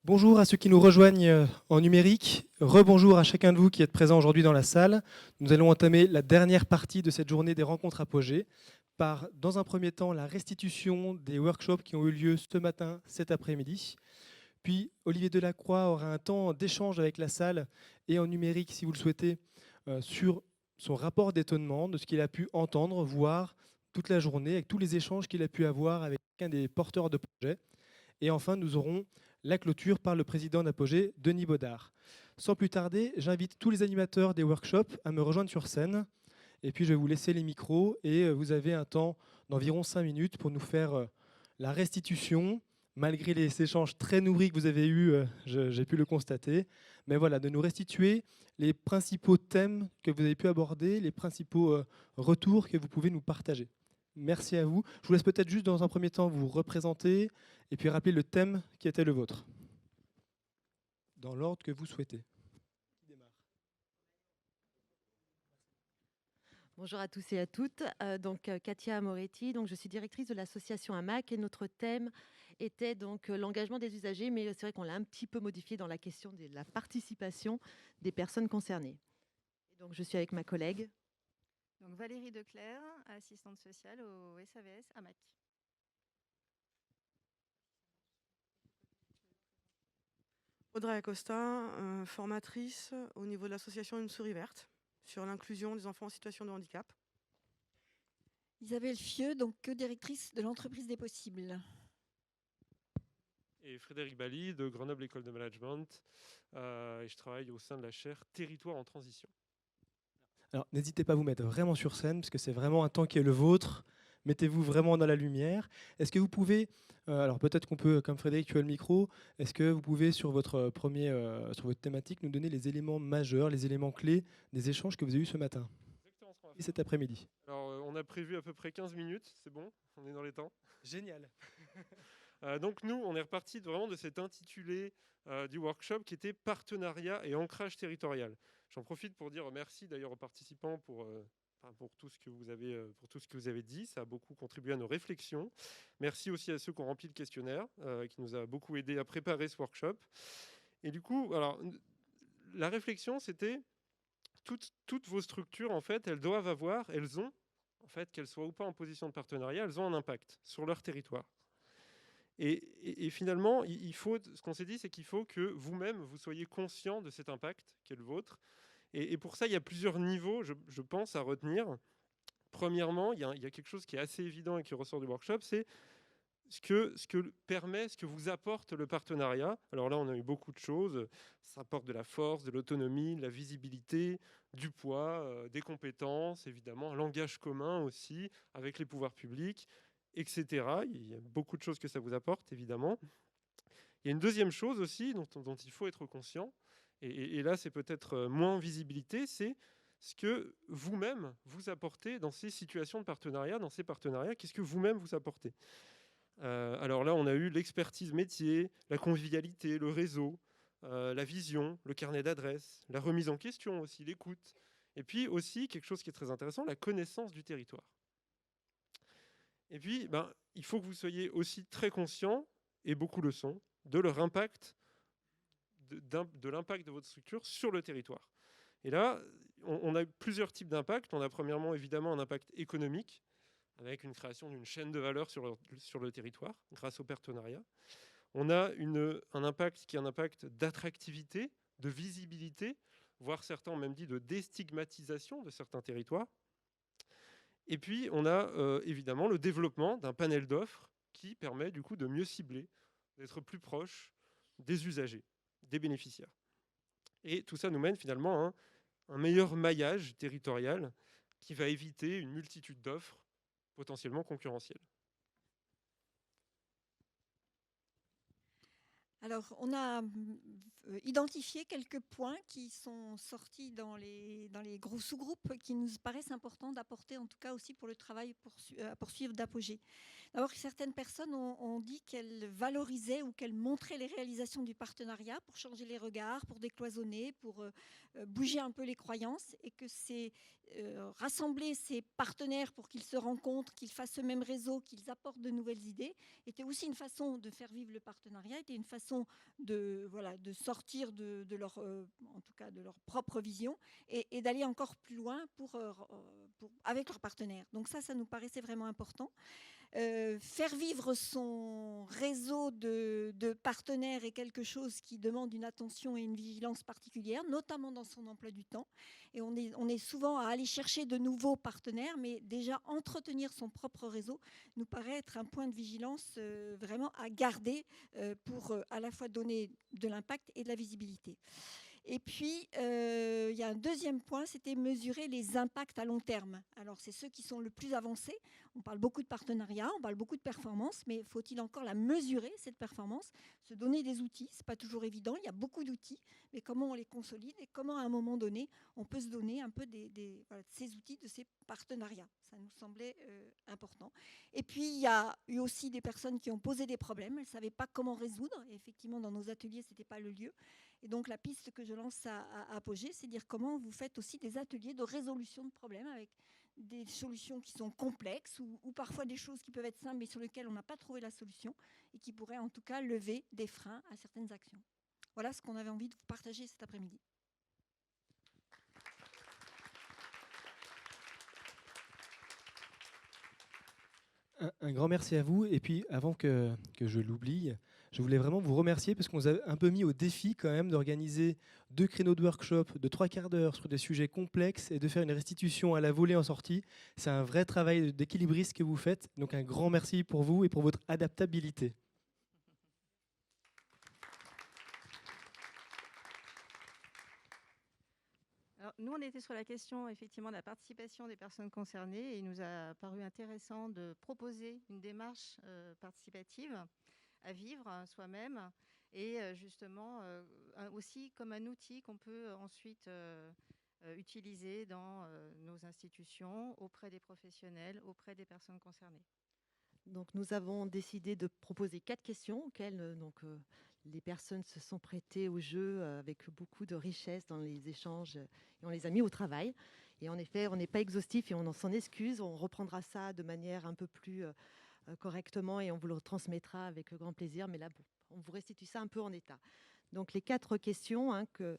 Bonjour à ceux qui nous rejoignent en numérique. Rebonjour à chacun de vous qui êtes présent aujourd'hui dans la salle. Nous allons entamer la dernière partie de cette journée des rencontres apogées par, dans un premier temps, la restitution des workshops qui ont eu lieu ce matin, cet après-midi. Puis Olivier Delacroix aura un temps d'échange avec la salle et en numérique, si vous le souhaitez, sur son rapport d'étonnement, de ce qu'il a pu entendre, voir toute la journée, avec tous les échanges qu'il a pu avoir avec un des porteurs de projet. Et enfin, nous aurons la clôture par le président d'Apogée, Denis Baudard. Sans plus tarder, j'invite tous les animateurs des workshops à me rejoindre sur scène. Et puis, je vais vous laisser les micros et vous avez un temps d'environ 5 minutes pour nous faire la restitution, malgré les échanges très nourris que vous avez eus, j'ai pu le constater. Mais voilà, de nous restituer les principaux thèmes que vous avez pu aborder, les principaux retours que vous pouvez nous partager. Merci à vous. Je vous laisse peut-être juste dans un premier temps vous représenter et puis rappeler le thème qui était le vôtre, dans l'ordre que vous souhaitez. Qui démarre ? Bonjour à tous et à toutes. Katia Moretti, je suis directrice de l'association AMAC et notre thème était l'engagement des usagers, mais c'est vrai qu'on l'a un petit peu modifié dans la question de la participation des personnes concernées. Et donc je suis avec ma collègue. Donc Valérie Declercq, assistante sociale au SAVS AMAC. Audrey Acosta, formatrice au niveau de l'association Une souris verte sur l'inclusion des enfants en situation de handicap. Isabelle Fieux, donc co-directrice de l'entreprise des possibles. Et Frédéric Bally de Grenoble École de Management. Et je travaille au sein de la chaire Territoire en transition. Alors, n'hésitez pas à vous mettre vraiment sur scène, parce que c'est vraiment un temps qui est le vôtre. Mettez-vous vraiment dans la lumière. Est-ce que vous pouvez, alors peut-être qu'on peut, comme Frédéric, tu as le micro, est-ce que vous pouvez, sur votre sur votre thématique, nous donner les éléments majeurs, les éléments clés des échanges que vous avez eus ce matin et cet après-midi? Alors, on a prévu à peu près 15 minutes, c'est bon? On est dans les temps? Génial. Donc nous, on est reparti vraiment de cet intitulé du workshop qui était partenariat et ancrage territorial. J'en profite pour dire merci d'ailleurs aux participants pour tout ce que vous avez dit. Ça a beaucoup contribué à nos réflexions. Merci aussi à ceux qui ont rempli le questionnaire, qui nous a beaucoup aidé à préparer ce workshop. Et du coup, alors, la réflexion, c'était toutes vos structures, en fait, elles ont, en fait, qu'elles soient ou pas en position de partenariat, elles ont un impact sur leur territoire. Et finalement, ce qu'on s'est dit, c'est qu'il faut que vous-même, vous soyez conscient de cet impact qui est le vôtre. Et pour ça, il y a plusieurs niveaux, je pense, à retenir. Premièrement, il y a quelque chose qui est assez évident et qui ressort du workshop, c'est ce que vous apporte le partenariat. Alors là, on a eu beaucoup de choses. Ça apporte de la force, de l'autonomie, de la visibilité, du poids, des compétences, évidemment, un langage commun aussi avec les pouvoirs publics, etc. Il y a beaucoup de choses que ça vous apporte, évidemment. Il y a une deuxième chose aussi dont il faut être conscient, et là, c'est peut-être moins visibilité, c'est ce que vous-même vous apportez dans ces situations de partenariat, dans ces partenariats. Qu'est-ce que vous-même vous apportez ? Alors là, on a eu l'expertise métier, la convivialité, le réseau, la vision, le carnet d'adresses, la remise en question aussi, l'écoute. Et puis aussi, quelque chose qui est très intéressant, la connaissance du territoire. Et puis, il faut que vous soyez aussi très conscient, et beaucoup le sont, de leur impact, de l'impact de votre structure sur le territoire. Et là, on a plusieurs types d'impact. On a premièrement, évidemment, un impact économique, avec une création d'une chaîne de valeur sur le territoire, grâce au partenariat. On a un impact qui est un impact d'attractivité, de visibilité, voire certains ont même dit de déstigmatisation de certains territoires. Et puis, on a évidemment le développement d'un panel d'offres qui permet du coup de mieux cibler, d'être plus proche des usagers, des bénéficiaires. Et tout ça nous mène finalement à un meilleur maillage territorial qui va éviter une multitude d'offres potentiellement concurrentielles. Alors, on a identifié quelques points qui sont sortis dans les gros sous-groupes qui nous paraissent importants d'apporter, en tout cas aussi pour le travail à poursuivre d'Apogée. D'abord, certaines personnes ont dit qu'elles valorisaient ou qu'elles montraient les réalisations du partenariat pour changer les regards, pour décloisonner, pour bouger un peu les croyances, et que c'est rassembler ces partenaires pour qu'ils se rencontrent, qu'ils fassent ce même réseau, qu'ils apportent de nouvelles idées, était aussi une façon de faire vivre le partenariat, était une façon de sortir de leur, en tout cas de leur propre vision, et d'aller encore plus loin avec leurs partenaires. Donc ça nous paraissait vraiment important. Faire vivre son réseau de partenaires est quelque chose qui demande une attention et une vigilance particulière, notamment dans son emploi du temps. Et on est souvent à aller chercher de nouveaux partenaires, mais déjà entretenir son propre réseau nous paraît être un point de vigilance vraiment à garder pour à la fois donner de l'impact et de la visibilité. Et puis, il y a un deuxième point, c'était mesurer les impacts à long terme. Alors, c'est ceux qui sont le plus avancés. On parle beaucoup de partenariat, on parle beaucoup de performance, mais faut-il encore la mesurer, cette performance? Se donner des outils, ce n'est pas toujours évident. Il y a beaucoup d'outils, mais comment on les consolide et comment, à un moment donné, on peut se donner un peu ces outils, de ces partenariats. Ça nous semblait important. Et puis, il y a eu aussi des personnes qui ont posé des problèmes. Elles ne savaient pas comment résoudre. Et effectivement, dans nos ateliers, ce n'était pas le lieu. Et donc, la piste que je lance à Apogée, c'est de dire comment vous faites aussi des ateliers de résolution de problèmes avec des solutions qui sont complexes ou parfois des choses qui peuvent être simples mais sur lesquelles on n'a pas trouvé la solution et qui pourraient en tout cas lever des freins à certaines actions. Voilà ce qu'on avait envie de vous partager cet après-midi. Un grand merci à vous. Et puis, avant que je l'oublie, je voulais vraiment vous remercier parce qu'on vous a un peu mis au défi quand même d'organiser 2 créneaux de workshop de 3 quarts d'heure sur des sujets complexes et de faire une restitution à la volée en sortie. C'est un vrai travail d'équilibriste que vous faites. Donc, un grand merci pour vous et pour votre adaptabilité. Alors, nous, on était sur la question effectivement de la participation des personnes concernées et il nous a paru intéressant de proposer une démarche participative à vivre soi-même et justement aussi comme un outil qu'on peut ensuite utiliser dans nos institutions, auprès des professionnels, auprès des personnes concernées. Donc, nous avons décidé de proposer 4 questions auxquelles les personnes se sont prêtées au jeu avec beaucoup de richesse dans les échanges et on les a mis au travail. Et en effet, on n'est pas exhaustif et on s'en excuse. On reprendra ça de manière un peu plus correctement et on vous le transmettra avec grand plaisir. Mais là, bon, on vous restitue ça un peu en état. Donc, les 4 questions que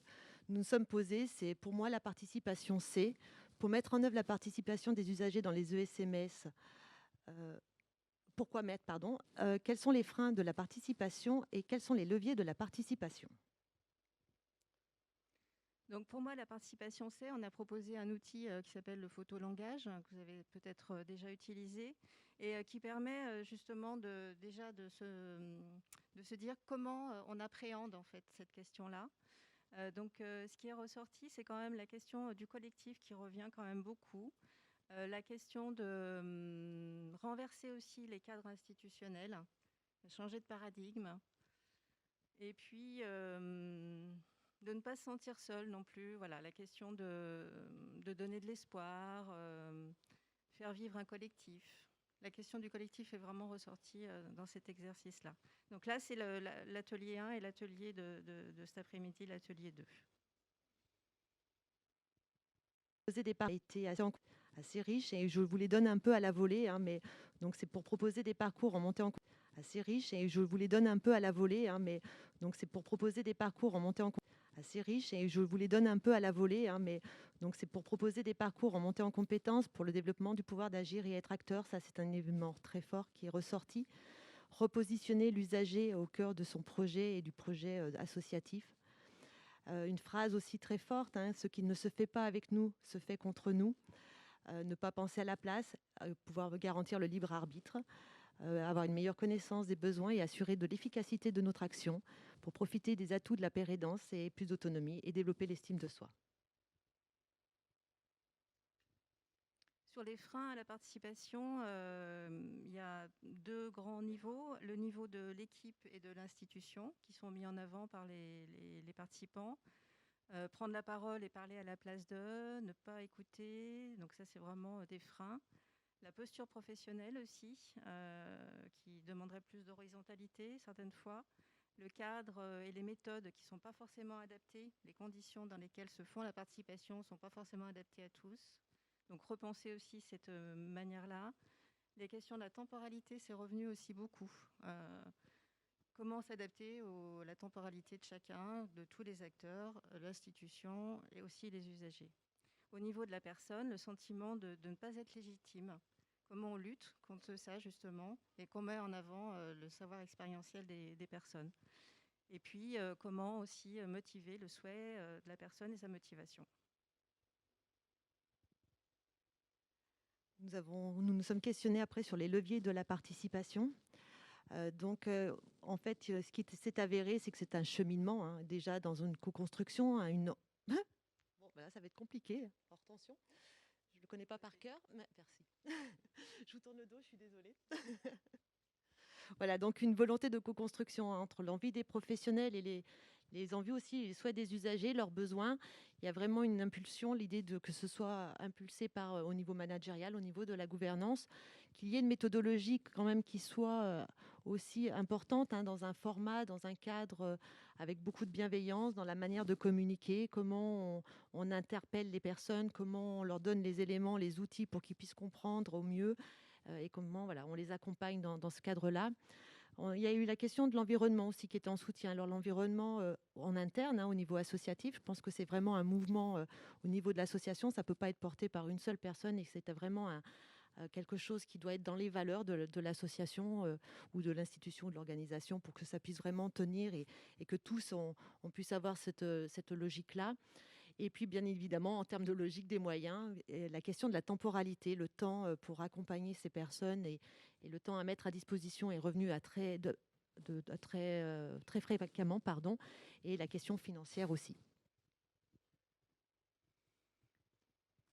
nous nous sommes posées, c'est pour moi la participation C. Pour mettre en œuvre la participation des usagers dans les ESMS, pourquoi mettre, pardon, quels sont les freins de la participation et quels sont les leviers de la participation? Donc pour moi, la participation, c'est, on a proposé un outil qui s'appelle le photolangage, que vous avez peut-être déjà utilisé, et qui permet justement de se dire comment on appréhende en fait cette question-là. Donc ce qui est ressorti, c'est quand même la question du collectif qui revient quand même beaucoup. La question de renverser aussi les cadres institutionnels, changer de paradigme, et puis de ne pas se sentir seul non plus. Voilà, la question de donner de l'espoir, faire vivre un collectif. La question du collectif est vraiment ressortie dans cet exercice-là. Donc là, c'est l'atelier 1 et l'atelier de cet après-midi, l'atelier 2. Des été assez riche et je vous les donne un peu à la volée, mais donc c'est pour proposer des parcours en montée en assez riche et je vous les donne un peu à la volée, mais donc c'est pour proposer des parcours en montée en assez riche et je vous les donne un peu à la volée, mais donc c'est pour proposer des parcours en montée en compétences pour le développement du pouvoir d'agir et être acteur. Ça, c'est un événement très fort qui est ressorti. Repositionner l'usager au cœur de son projet et du projet associatif. Une phrase aussi très forte, ce qui ne se fait pas avec nous se fait contre nous. Ne pas penser à la place, pouvoir garantir le libre arbitre, avoir une meilleure connaissance des besoins et assurer de l'efficacité de notre action pour profiter des atouts de la paire aidance et plus d'autonomie et développer l'estime de soi. Sur les freins à la participation, il y a 2 grands niveaux. Le niveau de l'équipe et de l'institution qui sont mis en avant par les participants. Prendre la parole et parler à la place d'eux, ne pas écouter. Donc ça, c'est vraiment des freins. La posture professionnelle aussi, qui demanderait plus d'horizontalité certaines fois. Le cadre et les méthodes qui ne sont pas forcément adaptées, les conditions dans lesquelles se font la participation ne sont pas forcément adaptées à tous. Donc repenser aussi cette manière-là. Les questions de la temporalité, c'est revenu aussi beaucoup. Comment s'adapter à la temporalité de chacun, de tous les acteurs, l'institution et aussi les usagers. Au niveau de la personne, le sentiment de ne pas être légitime. Comment on lutte contre ça, justement, et qu'on met en avant le savoir expérientiel des personnes. Et puis, comment aussi motiver le souhait de la personne et sa motivation. Nous nous sommes questionnés après sur les leviers de la participation. En fait, ce qui s'est avéré, c'est que c'est un cheminement, hein, déjà dans une co-construction. Bon, ben là, ça va être compliqué. Hors tension. Je ne le connais pas par cœur. Mais merci. Je vous tourne le dos, je suis désolée. Voilà, donc une volonté de co-construction entre l'envie des professionnels et les envies aussi, les souhaits des usagers, leurs besoins. Il y a vraiment une impulsion, l'idée de que ce soit impulsé au niveau managérial, au niveau de la gouvernance, qu'il y ait une méthodologie quand même qui soit aussi importante, hein, dans un format, dans un cadre avec beaucoup de bienveillance, dans la manière de communiquer, comment on interpelle les personnes, comment on leur donne les éléments, les outils pour qu'ils puissent comprendre au mieux et comment on les accompagne dans ce cadre-là. Il y a eu la question de l'environnement aussi qui était en soutien. Alors l'environnement en interne, hein, au niveau associatif, je pense que c'est vraiment un mouvement au niveau de l'association. Ça ne peut pas être porté par une seule personne et que c'est vraiment quelque chose qui doit être dans les valeurs de l'association ou de l'institution, de l'organisation, pour que ça puisse vraiment tenir et que tous on puisse avoir cette logique-là. Et puis, bien évidemment, en termes de logique des moyens, la question de la temporalité, le temps pour accompagner ces personnes et le temps à mettre à disposition est revenu à très fréquemment, pardon, et la question financière aussi.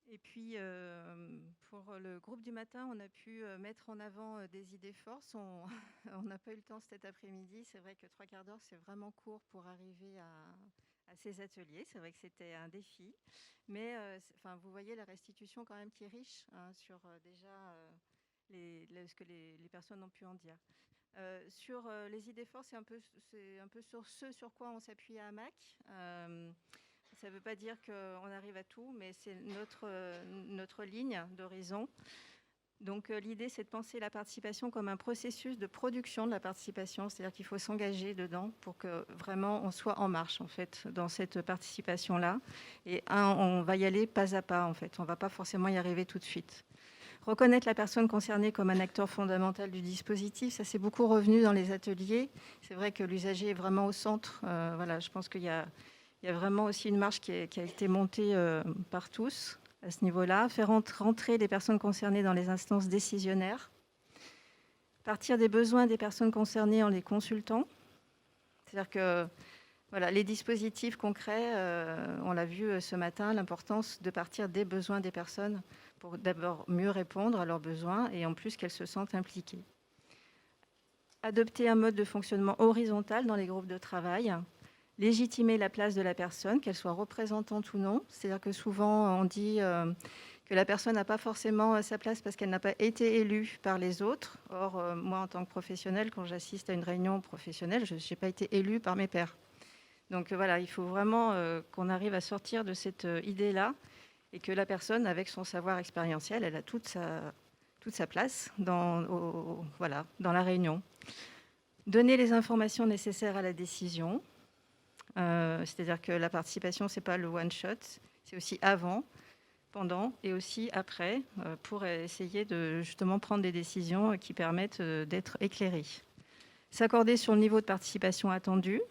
Et puis, pour le groupe du matin, on a pu mettre en avant des idées forces. On n'a pas eu le temps cet après-midi. C'est vrai que 3/4 d'heure, c'est vraiment court pour arriver à ces ateliers. C'est vrai que c'était un défi. Mais vous voyez la restitution quand même qui est riche, hein, sur déjà ce que les personnes ont pu en dire. Sur les idées forces, c'est un peu sur ce sur quoi on s'appuie à AMAC. Ça ne veut pas dire qu'on arrive à tout, mais c'est notre ligne d'horizon. Donc l'idée, c'est de penser la participation comme un processus de production de la participation, c'est-à-dire qu'il faut s'engager dedans pour que vraiment on soit en marche en fait dans cette participation-là. Et on va y aller pas à pas en fait, on ne va pas forcément y arriver tout de suite. Reconnaître la personne concernée comme un acteur fondamental du dispositif, ça c'est beaucoup revenu dans les ateliers. C'est vrai que l'usager est vraiment au centre. Je pense qu'il y a vraiment aussi une marche qui a été montée par tous à ce niveau-là. Faire rentrer les personnes concernées dans les instances décisionnaires. Partir des besoins des personnes concernées en les consultant. C'est-à-dire que les dispositifs concrets, on l'a vu ce matin, l'importance de partir des besoins des personnes pour d'abord mieux répondre à leurs besoins et en plus qu'elles se sentent impliquées. Adopter un mode de fonctionnement horizontal dans les groupes de travail. Légitimer la place de la personne, qu'elle soit représentante ou non. C'est-à-dire que souvent, on dit que la personne n'a pas forcément sa place parce qu'elle n'a pas été élue par les autres. Or, moi, en tant que professionnelle, quand j'assiste à une réunion professionnelle, je n'ai pas été élue par mes pairs. Donc il faut vraiment qu'on arrive à sortir de cette idée-là et que la personne, avec son savoir expérientiel, elle a toute sa place dans la réunion. Donner les informations nécessaires à la décision. C'est-à-dire que la participation, ce n'est pas le one-shot, c'est aussi avant, pendant et aussi après, pour essayer de justement prendre des décisions qui permettent d'être éclairées. S'accorder sur le niveau de participation attendu,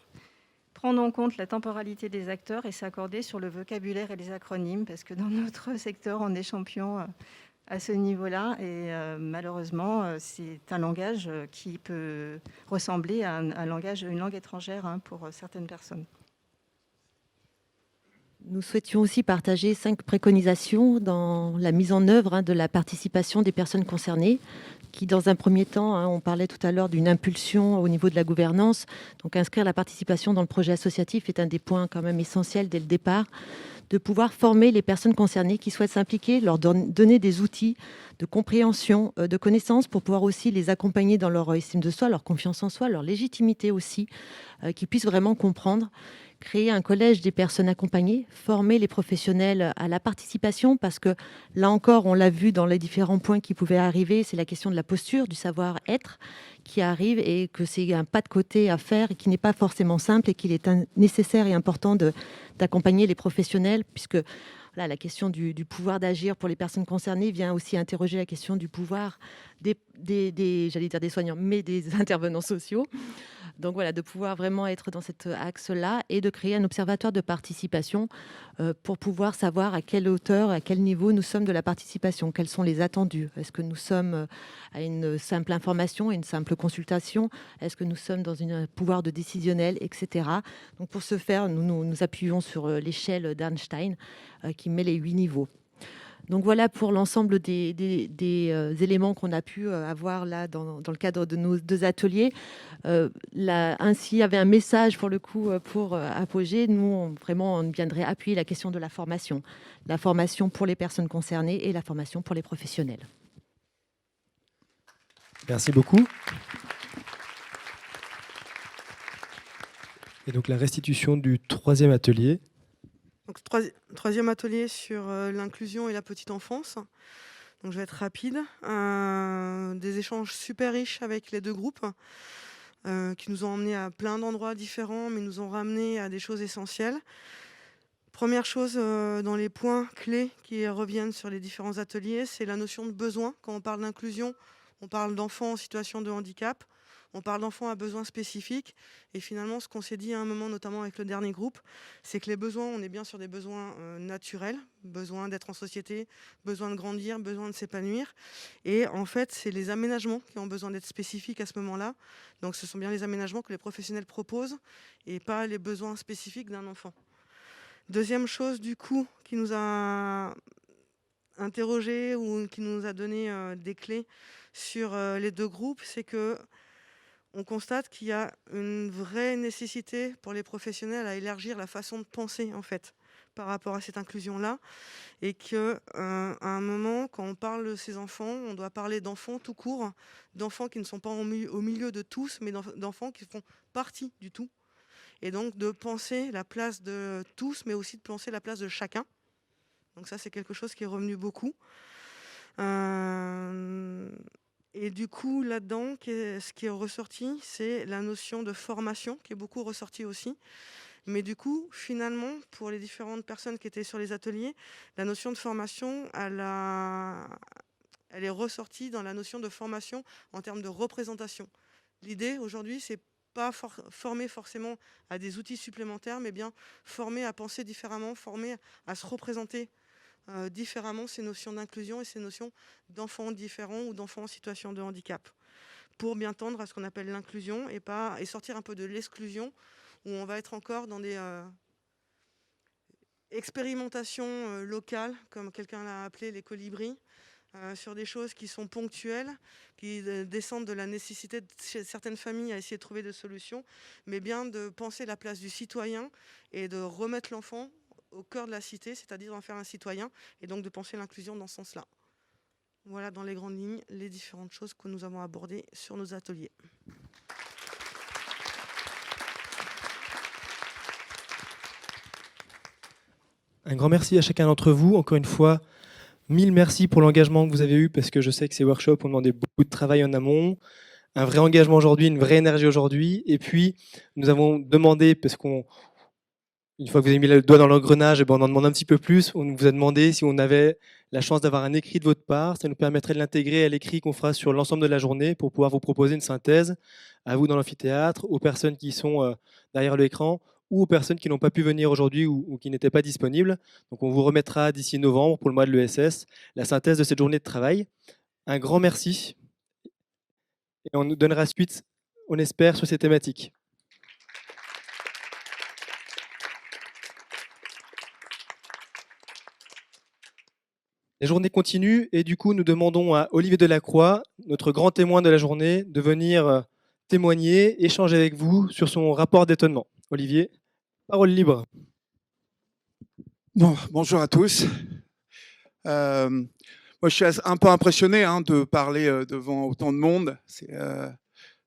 prendre en compte la temporalité des acteurs et s'accorder sur le vocabulaire et les acronymes, parce que dans notre secteur, on est champion à ce niveau-là et malheureusement, c'est un langage qui peut ressembler à une langue étrangère pour certaines personnes. Nous souhaitions aussi partager 5 préconisations dans la mise en œuvre de la participation des personnes concernées, qui, dans un premier temps, on parlait tout à l'heure d'une impulsion au niveau de la gouvernance. Donc, inscrire la participation dans le projet associatif est un des points quand même essentiels dès le départ, de pouvoir former les personnes concernées qui souhaitent s'impliquer, leur donner des outils de compréhension, de connaissances pour pouvoir aussi les accompagner dans leur estime de soi, leur confiance en soi, leur légitimité aussi, qu'ils puissent vraiment comprendre. Créer un collège des personnes accompagnées, former les professionnels à la participation, parce que là encore, on l'a vu dans les différents points qui pouvaient arriver, c'est la question de la posture, du savoir-être qui arrive et que c'est un pas de côté à faire et qui n'est pas forcément simple et qu'il est nécessaire et important d'accompagner les professionnels, puisque là, la question du pouvoir d'agir pour les personnes concernées vient aussi interroger la question du pouvoir j'allais dire des soignants, mais des intervenants sociaux. Donc voilà, de pouvoir vraiment être dans cet axe-là et de créer un observatoire de participation pour pouvoir savoir à quelle hauteur, à quel niveau nous sommes de la participation, quels sont les attendus. Est-ce que nous sommes à une simple information, à une simple consultation? Est-ce que nous sommes dans un pouvoir de décisionnel, etc. Donc pour ce faire, nous appuyons sur l'échelle d'Einstein qui met les 8 niveaux. Donc voilà pour l'ensemble des éléments qu'on a pu avoir là dans le cadre de nos 2 ateliers. Ainsi, il y avait un message pour le coup pour Apogée. Nous, on viendrait appuyer la question de la formation pour les personnes concernées et la formation pour les professionnels. Merci beaucoup. Et donc la restitution du 3e atelier. Donc, 3e atelier sur l'inclusion et la petite enfance. Donc, je vais être rapide. Des échanges super riches avec les 2 groupes qui nous ont emmenés à plein d'endroits différents, mais nous ont ramenés à des choses essentielles. Première chose dans les points clés qui reviennent sur les différents ateliers, c'est la notion de besoin. Quand on parle d'inclusion, on parle d'enfants en situation de handicap. On parle d'enfants à besoins spécifiques. Et finalement, ce qu'on s'est dit à un moment, notamment avec le dernier groupe, c'est que les besoins, on est bien sur des besoins naturels, besoin d'être en société, besoin de grandir, besoin de s'épanouir. Et en fait, c'est les aménagements qui ont besoin d'être spécifiques à ce moment-là. Donc, ce sont bien les aménagements que les professionnels proposent et pas les besoins spécifiques d'un enfant. Deuxième chose, du coup, qui nous a interrogé ou qui nous a donné des clés sur les 2 groupes, c'est que on constate qu'il y a une vraie nécessité pour les professionnels à élargir la façon de penser, en fait, par rapport à cette inclusion-là. Et qu'à un moment, quand on parle de ces enfants, on doit parler d'enfants tout court, d'enfants qui ne sont pas au milieu de tous, mais d'enfants qui font partie du tout. Et donc de penser la place de tous, mais aussi de penser la place de chacun. Donc ça, c'est quelque chose qui est revenu beaucoup. Et du coup, là-dedans, ce qui est ressorti, c'est la notion de formation, qui est beaucoup ressortie aussi. Mais du coup, finalement, pour les différentes personnes qui étaient sur les ateliers, la notion de formation, elle est ressortie dans la notion de formation en termes de représentation. L'idée, aujourd'hui, c'est pas former forcément à des outils supplémentaires, mais bien former à penser différemment, former à se représenter différemment ces notions d'inclusion et ces notions d'enfants différents ou d'enfants en situation de handicap, pour bien tendre à ce qu'on appelle l'inclusion et sortir un peu de l'exclusion, où on va être encore dans des expérimentations locales, comme quelqu'un l'a appelé les colibris, sur des choses qui sont ponctuelles, qui descendent de la nécessité de certaines familles à essayer de trouver des solutions, mais bien de penser la place du citoyen et de remettre l'enfant au cœur de la cité, c'est-à-dire d'en faire un citoyen, et donc de penser l'inclusion dans ce sens-là. Voilà dans les grandes lignes les différentes choses que nous avons abordées sur nos ateliers. Un grand merci à chacun d'entre vous. Encore une fois, 1000 merci pour l'engagement que vous avez eu, parce que je sais que ces workshops ont demandé beaucoup de travail en amont, un vrai engagement aujourd'hui, une vraie énergie aujourd'hui. Et puis, nous avons demandé, parce qu'on une fois que vous avez mis le doigt dans l'engrenage, on en demande un petit peu plus. On vous a demandé si on avait la chance d'avoir un écrit de votre part. Ça nous permettrait de l'intégrer à l'écrit qu'on fera sur l'ensemble de la journée pour pouvoir vous proposer une synthèse à vous dans l'amphithéâtre, aux personnes qui sont derrière l'écran ou aux personnes qui n'ont pas pu venir aujourd'hui ou qui n'étaient pas disponibles. Donc on vous remettra d'ici novembre pour le mois de l'ESS la synthèse de cette journée de travail. Un grand merci et on nous donnera suite, on espère, sur ces thématiques. La journée continue et du coup, nous demandons à Olivier Delacroix, notre grand témoin de la journée, de venir témoigner, échanger avec vous sur son rapport d'étonnement. Olivier, parole libre. Bon, bonjour à tous. Moi, je suis un peu impressionné de parler devant autant de monde.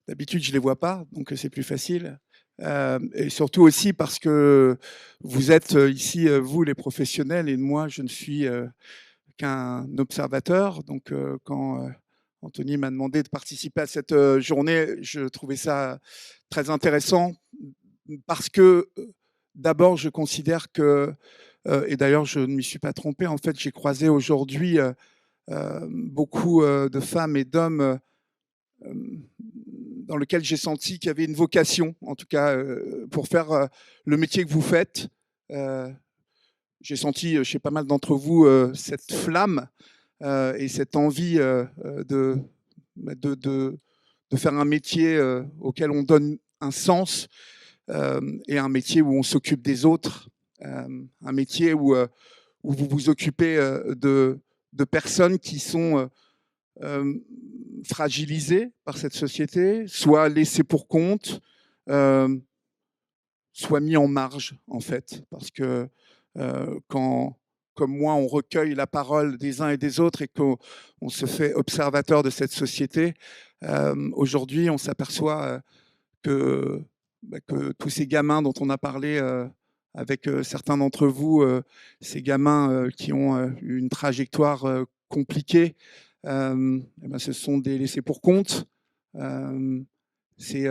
D'habitude, je ne les vois pas, donc c'est plus facile. Et surtout aussi parce que vous êtes ici, vous les professionnels, et moi, je ne suis qu'un observateur. Donc, quand Anthony m'a demandé de participer à cette journée, je trouvais ça très intéressant parce que, d'abord, je considère que, et d'ailleurs, je ne m'y suis pas trompé, en fait, j'ai croisé aujourd'hui beaucoup de femmes et d'hommes dans lesquels j'ai senti qu'il y avait une vocation, en tout cas, pour faire le métier que vous faites. J'ai senti chez pas mal d'entre vous cette flamme et cette envie de faire un métier auquel on donne un sens et un métier où on s'occupe des autres, un métier où vous vous occupez de personnes qui sont fragilisées par cette société, soit laissées pour compte, soit mis en marge, en fait. Parce que quand, comme moi, on recueille la parole des uns et des autres et qu'on se fait observateur de cette société, aujourd'hui, on s'aperçoit que tous ces gamins dont on a parlé avec certains d'entre vous, ces gamins qui ont une trajectoire compliquée, eh ben, ce sont des laissés pour compte. Ces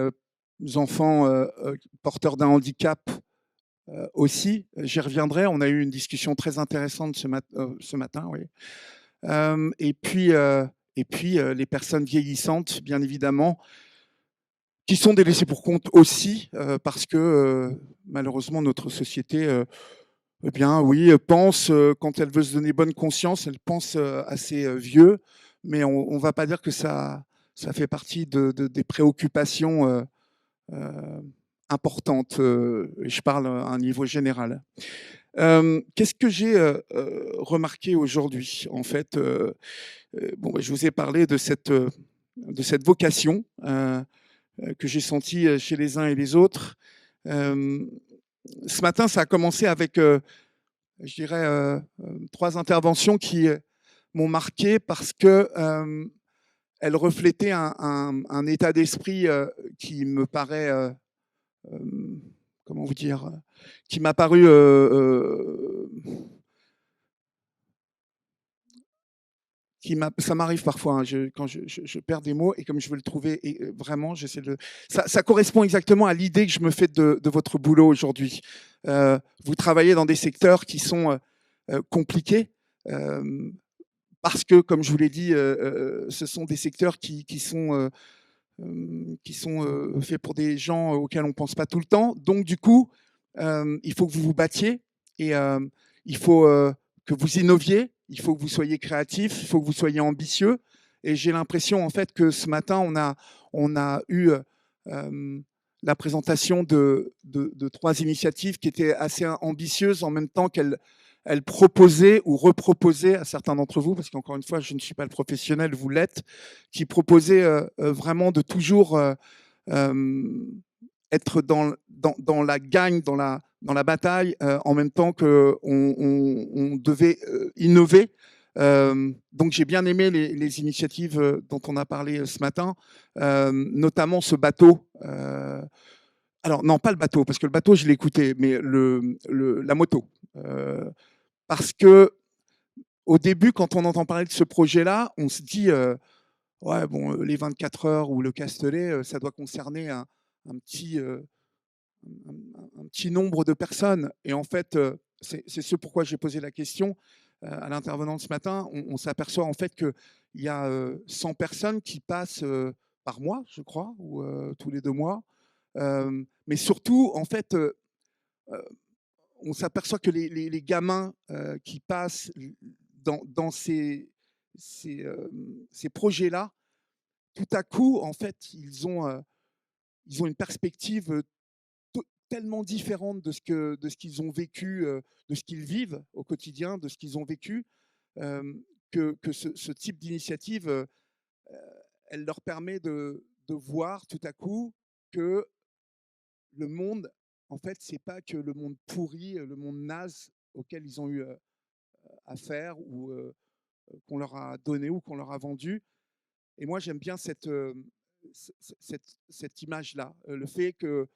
enfants porteurs d'un handicap aussi, j'y reviendrai. On a eu une discussion très intéressante ce matin, oui. Et puis les personnes vieillissantes, bien évidemment, qui sont des laissés pour compte aussi, parce que malheureusement notre société, eh bien oui, pense quand elle veut se donner bonne conscience, elle pense à ses vieux, mais on va pas dire que ça fait partie des préoccupations importantes. Je parle à un niveau général. Qu'est-ce que j'ai remarqué aujourd'hui? En fait, bon, je vous ai parlé de cette vocation que j'ai sentie chez les uns et les autres. Ce matin, ça a commencé avec, je dirais, 3 interventions qui m'ont marqué parce que elles reflétaient un état d'esprit qui me paraît, comment vous dire, qui m'a paru ça m'arrive parfois, quand je perds des mots et comme je veux le trouver et vraiment, j'essaie de ça correspond exactement à l'idée que je me fais de votre boulot aujourd'hui. Vous travaillez dans des secteurs qui sont compliqués parce que, comme je vous l'ai dit, ce sont des secteurs qui sont faits pour des gens auxquels on ne pense pas tout le temps. Donc du coup, il faut que vous vous battiez et il faut que vous innoviez, il faut que vous soyez créatif, il faut que vous soyez ambitieux. Et j'ai l'impression en fait que ce matin, on a eu la présentation de 3 initiatives qui étaient assez ambitieuses en même temps qu'elles proposaient ou reproposaient à certains d'entre vous, parce qu'encore une fois, je ne suis pas le professionnel, vous l'êtes, qui proposaient vraiment de toujours être dans la gagne, dans la bataille, en même temps qu'on devait innover. Donc j'ai bien aimé les initiatives dont on a parlé ce matin, notamment ce bateau. Alors non, pas le bateau, parce que le bateau, je l'ai écouté, mais la moto. Parce que au début, quand on entend parler de ce projet-là, on se dit ouais, bon, les 24 heures ou le Castellet, ça doit concerner un petit nombre de personnes. Et en fait, c'est ce pourquoi j'ai posé la question à l'intervenant de ce matin. On s'aperçoit en fait qu'il y a 100 personnes qui passent par mois, je crois, ou tous les 2 mois. Mais surtout, en fait, on s'aperçoit que les gamins qui passent dans ces projets-là, tout à coup, en fait, ils ont une perspective tellement différente de ce qu'ils ont vécu, de ce qu'ils vivent au quotidien, de ce qu'ils ont vécu, que ce type d'initiative, elle leur permet de voir tout à coup que le monde, en fait, c'est pas que le monde pourri, le monde naze auquel ils ont eu affaire ou qu'on leur a donné ou qu'on leur a vendu. Et moi, j'aime bien cette image-là, le fait que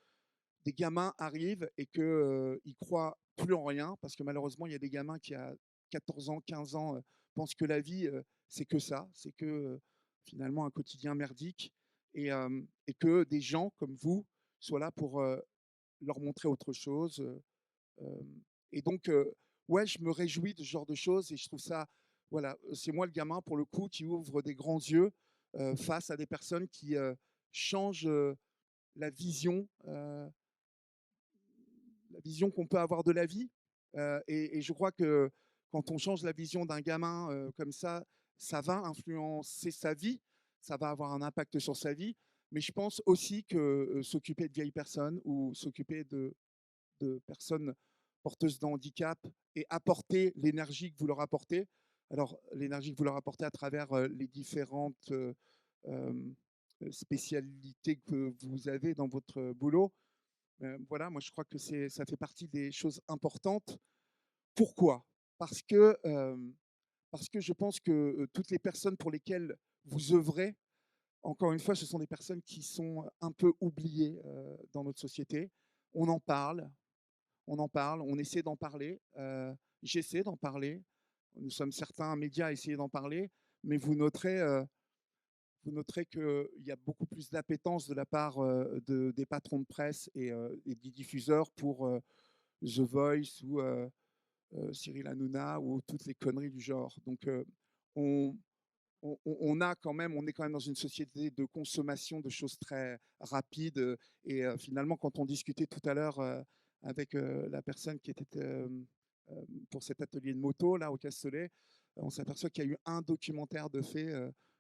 des gamins arrivent et qu'ils croient plus en rien, parce que malheureusement, il y a des gamins qui, à 14 ans, 15 ans, pensent que la vie, c'est que ça, c'est que finalement un quotidien merdique, et que des gens comme vous soient là pour leur montrer autre chose. Et donc, ouais, je me réjouis de ce genre de choses et je trouve ça, voilà, c'est moi le gamin pour le coup qui ouvre des grands yeux face à des personnes qui changent la vision, la vision qu'on peut avoir de la vie. Et je crois que quand on change la vision d'un gamin comme ça va influencer sa vie, ça va avoir un impact sur sa vie. Mais je pense aussi que s'occuper de vieilles personnes ou s'occuper de personnes porteuses de handicap et apporter l'énergie que vous leur apportez. Alors, l'énergie que vous leur apportez à travers les différentes spécialités que vous avez dans votre boulot. Voilà, moi je crois que ça fait partie des choses importantes. Pourquoi? Parce que, parce que je pense que toutes les personnes pour lesquelles vous œuvrez, encore une fois, ce sont des personnes qui sont un peu oubliées dans notre société. On en parle, on essaie d'en parler, j'essaie d'en parler. Nous sommes certains médias à essayer d'en parler, mais vous noterez qu'il y a beaucoup plus d'appétence de la part des patrons de presse et des diffuseurs pour The Voice ou Cyril Hanouna ou toutes les conneries du genre. Donc, on, on est quand même dans une société de consommation de choses très rapides. Et finalement, quand on discutait tout à l'heure avec la personne qui était pour cet atelier de moto là au Castellet, on s'aperçoit qu'il y a eu un documentaire de fait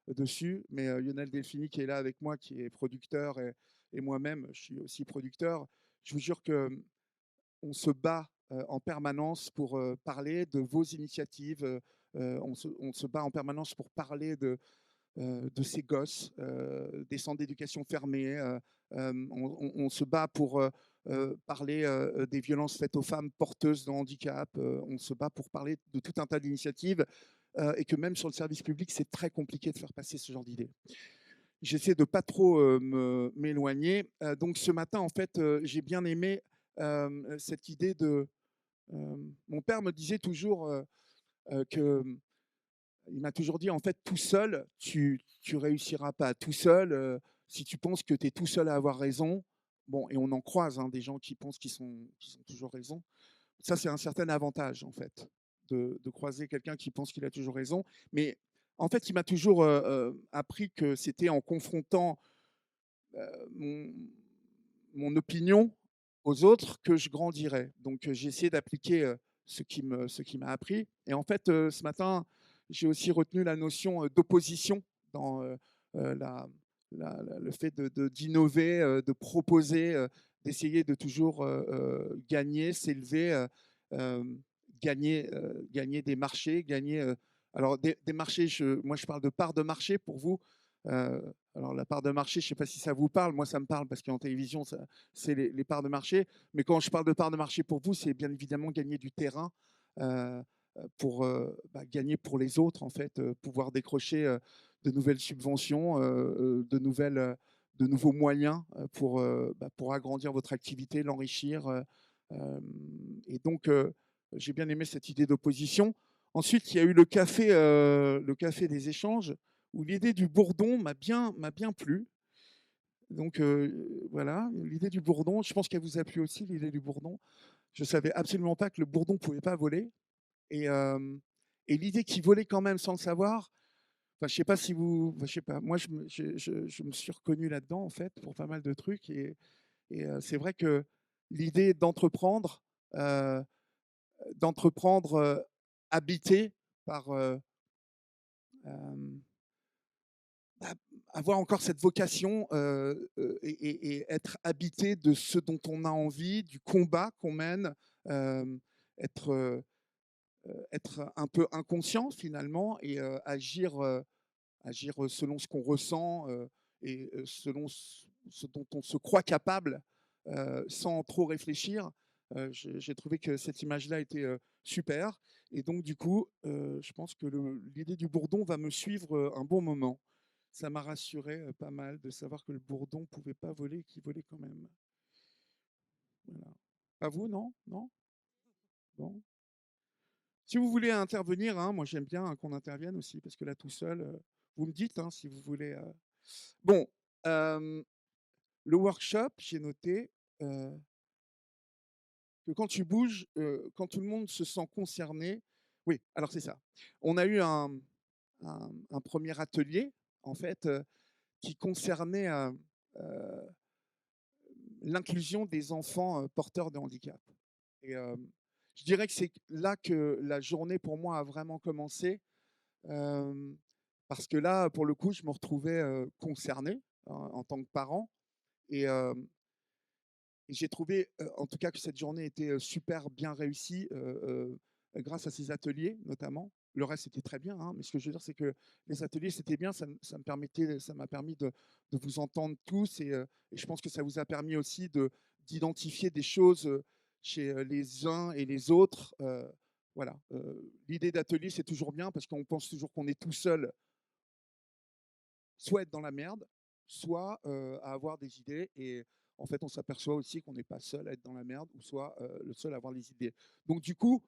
dessus. Mais Lionel Delfini qui est là avec moi, qui est producteur, et moi-même, je suis aussi producteur. Je vous jure que on se bat en permanence pour parler de vos initiatives. On se bat en permanence pour parler de ces gosses, des centres d'éducation fermés. On se bat pour parler des violences faites aux femmes porteuses de handicap. On se bat pour parler de tout un tas d'initiatives et que même sur le service public, c'est très compliqué de faire passer ce genre d'idées. J'essaie de pas trop m'éloigner. Donc ce matin, en fait, j'ai bien aimé cette idée de... mon père me disait toujours que il m'a toujours dit, en fait, tout seul, tu réussiras pas. Tout seul, si tu penses que tu es tout seul à avoir raison, bon, et on en croise hein, des gens qui pensent qu'ils ont toujours raison. Ça, c'est un certain avantage, en fait, de croiser quelqu'un qui pense qu'il a toujours raison. Mais en fait, il m'a toujours appris que c'était en confrontant mon, mon opinion aux autres que je grandirais. Donc, j'ai essayé d'appliquer ce qui m'a appris. Et en fait, ce matin, j'ai aussi retenu la notion d'opposition dans le fait d'innover, de proposer, d'essayer de toujours gagner, s'élever, euh, gagner des marchés, gagner. Alors, des marchés, moi je parle de parts de marché pour vous. Euh, alors, la part de marché, je ne sais pas si ça vous parle. Moi, ça me parle parce qu'en télévision, c'est les parts de marché. Mais quand je parle de parts de marché pour vous, c'est bien évidemment gagner du terrain pour gagner pour les autres, en fait, pouvoir décrocher de nouvelles subventions, de nouveaux moyens pour agrandir votre activité, l'enrichir. Et donc, j'ai bien aimé cette idée d'opposition. Ensuite, il y a eu le café des échanges, où l'idée du bourdon m'a bien plu. Donc voilà, l'idée du bourdon, je pense qu'elle vous a plu aussi, l'idée du bourdon. Je ne savais absolument pas que le bourdon ne pouvait pas voler. Et, et l'idée qu'il volait quand même sans le savoir, enfin, je ne sais pas si vous... Enfin, je sais pas, moi, je me suis reconnu là-dedans, en fait, pour pas mal de trucs. Et c'est vrai que l'idée d'entreprendre habité par... bah, avoir encore cette vocation et être habité de ce dont on a envie, du combat qu'on mène, être être un peu inconscient finalement et agir selon ce qu'on ressent et selon ce dont on se croit capable sans trop réfléchir. J'ai trouvé que cette image-là était super. Et donc, du coup, je pense que l'idée du bourdon va me suivre un bon moment. Ça m'a rassuré pas mal de savoir que le bourdon ne pouvait pas voler et qu'il volait quand même. Voilà. Pas vous, non? Non? Bon. Si vous voulez intervenir, hein, moi j'aime bien qu'on intervienne aussi, parce que là tout seul, vous me dites hein, si vous voulez. Bon, le workshop, j'ai noté que quand tu bouges, quand tout le monde se sent concerné, oui, alors c'est ça. On a eu un premier atelier, en fait, qui concernait l'inclusion des enfants porteurs de handicap. Et je dirais que c'est là que la journée pour moi a vraiment commencé, parce que là, pour le coup, je me retrouvais concerné en tant que parent. Et, et j'ai trouvé, en tout cas, que cette journée était super bien réussie grâce à ces ateliers, notamment. Le reste, c'était très bien, hein, mais ce que je veux dire, c'est que les ateliers, c'était bien. Ça m'a permis de vous entendre tous, et je pense que ça vous a permis aussi d'identifier des choses chez les uns et les autres. Voilà. L'idée d'atelier, c'est toujours bien parce qu'on pense toujours qu'on est tout seul, soit être dans la merde, soit à avoir des idées. Et en fait, on s'aperçoit aussi qu'on n'est pas seul à être dans la merde, ou soit le seul à avoir les idées. Donc, du coup,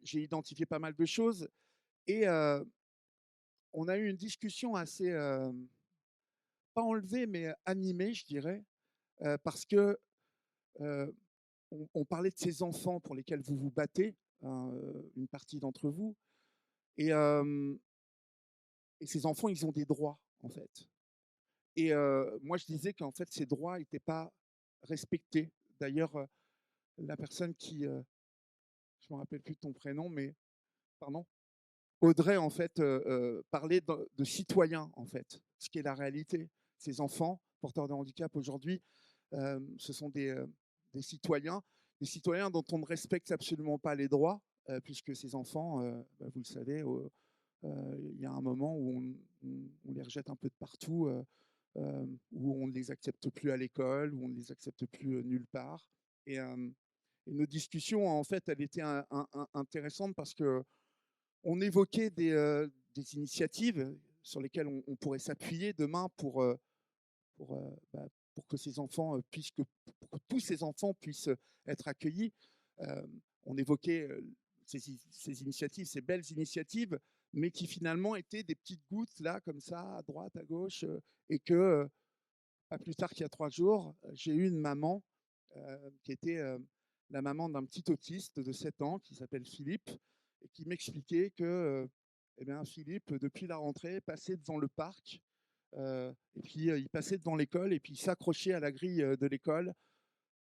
j'ai identifié pas mal de choses. Et on a eu une discussion assez, pas enlevée, mais animée, je dirais, parce que on parlait de ces enfants pour lesquels vous vous battez, hein, une partie d'entre vous. Et, et ces enfants, ils ont des droits, en fait. Et moi, je disais qu'en fait, ces droits n'étaient pas respectés. D'ailleurs, la personne qui, je ne me rappelle plus de ton prénom, mais pardon, Audrey, en fait, parlait de citoyens, en fait, ce qui est la réalité. Ces enfants porteurs de handicap aujourd'hui, ce sont des citoyens dont on ne respecte absolument pas les droits, puisque ces enfants, vous le savez, il y a un moment où on les rejette un peu de partout, où on ne les accepte plus à l'école, où on ne les accepte plus nulle part. Et, et nos discussions, en fait, elles étaient intéressantes parce que on évoquait des initiatives sur lesquelles on pourrait s'appuyer demain pour, pour que ces enfants pour que tous ces enfants puissent être accueillis. On évoquait ces initiatives, ces belles initiatives, mais qui finalement étaient des petites gouttes là, comme ça, à droite, à gauche, et que pas plus tard qu'il y a 3 jours, j'ai eu une maman qui était la maman d'un petit autiste de 7 ans qui s'appelle Philippe, et qui m'expliquait que eh bien, Philippe, depuis la rentrée, passait devant le parc, et puis il passait devant l'école, et puis il s'accrochait à la grille de l'école.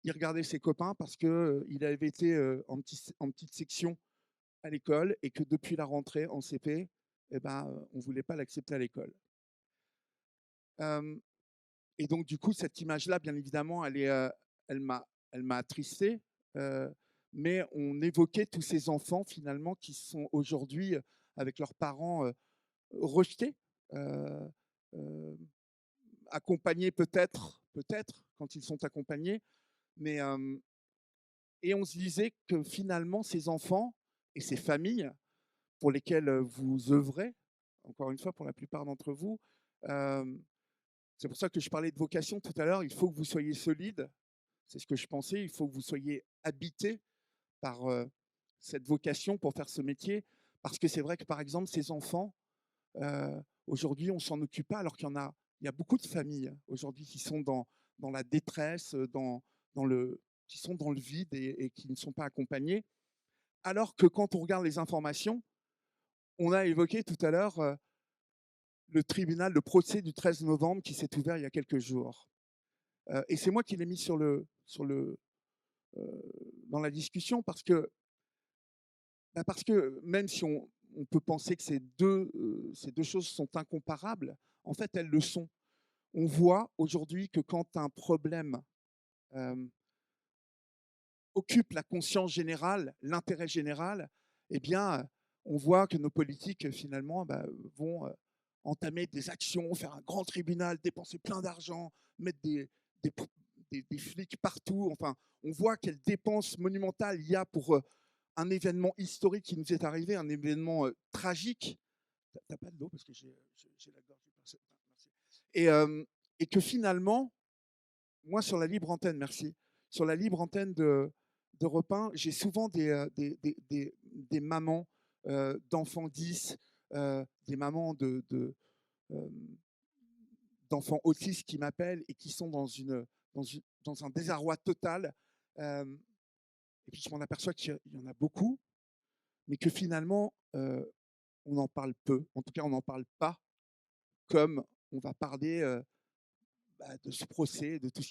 Il regardait ses copains parce qu'il avait été en petite section à l'école, et que depuis la rentrée en CP, eh ben, on ne voulait pas l'accepter à l'école. Et donc, du coup, cette image-là, bien évidemment, elle m'a attristé, mais on évoquait tous ces enfants, finalement, qui sont aujourd'hui, avec leurs parents, rejetés, heu heu, accompagnés peut-être, quand ils sont accompagnés, mais et on se disait que, finalement, ces enfants et ces familles pour lesquelles, vous œuvrez, encore une fois, pour la plupart d'entre vous, c'est pour ça que je parlais de vocation tout à l'heure. Il faut que vous soyez solide. C'est ce que je pensais. Il faut que vous soyez habité par cette vocation pour faire ce métier. Parce que c'est vrai que, par exemple, ces enfants, aujourd'hui, on ne s'en occupe pas, alors il y a beaucoup de familles aujourd'hui qui sont dans la détresse, qui sont dans le vide, et qui ne sont pas accompagnées. Alors que quand on regarde les informations, on a évoqué tout à l'heure le procès du 13 novembre qui s'est ouvert il y a quelques jours. Et c'est moi qui l'ai mis dans la discussion parce que même si on peut penser que ces deux choses sont incomparables, en fait, elles le sont. On voit aujourd'hui que quand un problème occupe la conscience générale, l'intérêt général, eh bien, on voit que nos politiques, finalement, vont entamer des actions, faire un grand tribunal, dépenser plein d'argent, mettre des, des flics partout. Enfin, on voit quelles dépenses monumentales il y a pour un événement historique qui nous est arrivé, un événement tragique. T'as pas de l'eau parce que j'ai la gorge. Merci. Et que finalement, moi, sur la libre antenne, merci, sur la libre antenne d'Europe 1, j'ai souvent des mamans d'enfants 10, des mamans d'enfants autistes qui m'appellent et qui sont dans un désarroi total. Et puis je m'en aperçois qu'il y en a beaucoup, mais que finalement, on en parle peu. En tout cas, on n'en parle pas comme on va parler de ce procès, de tout ce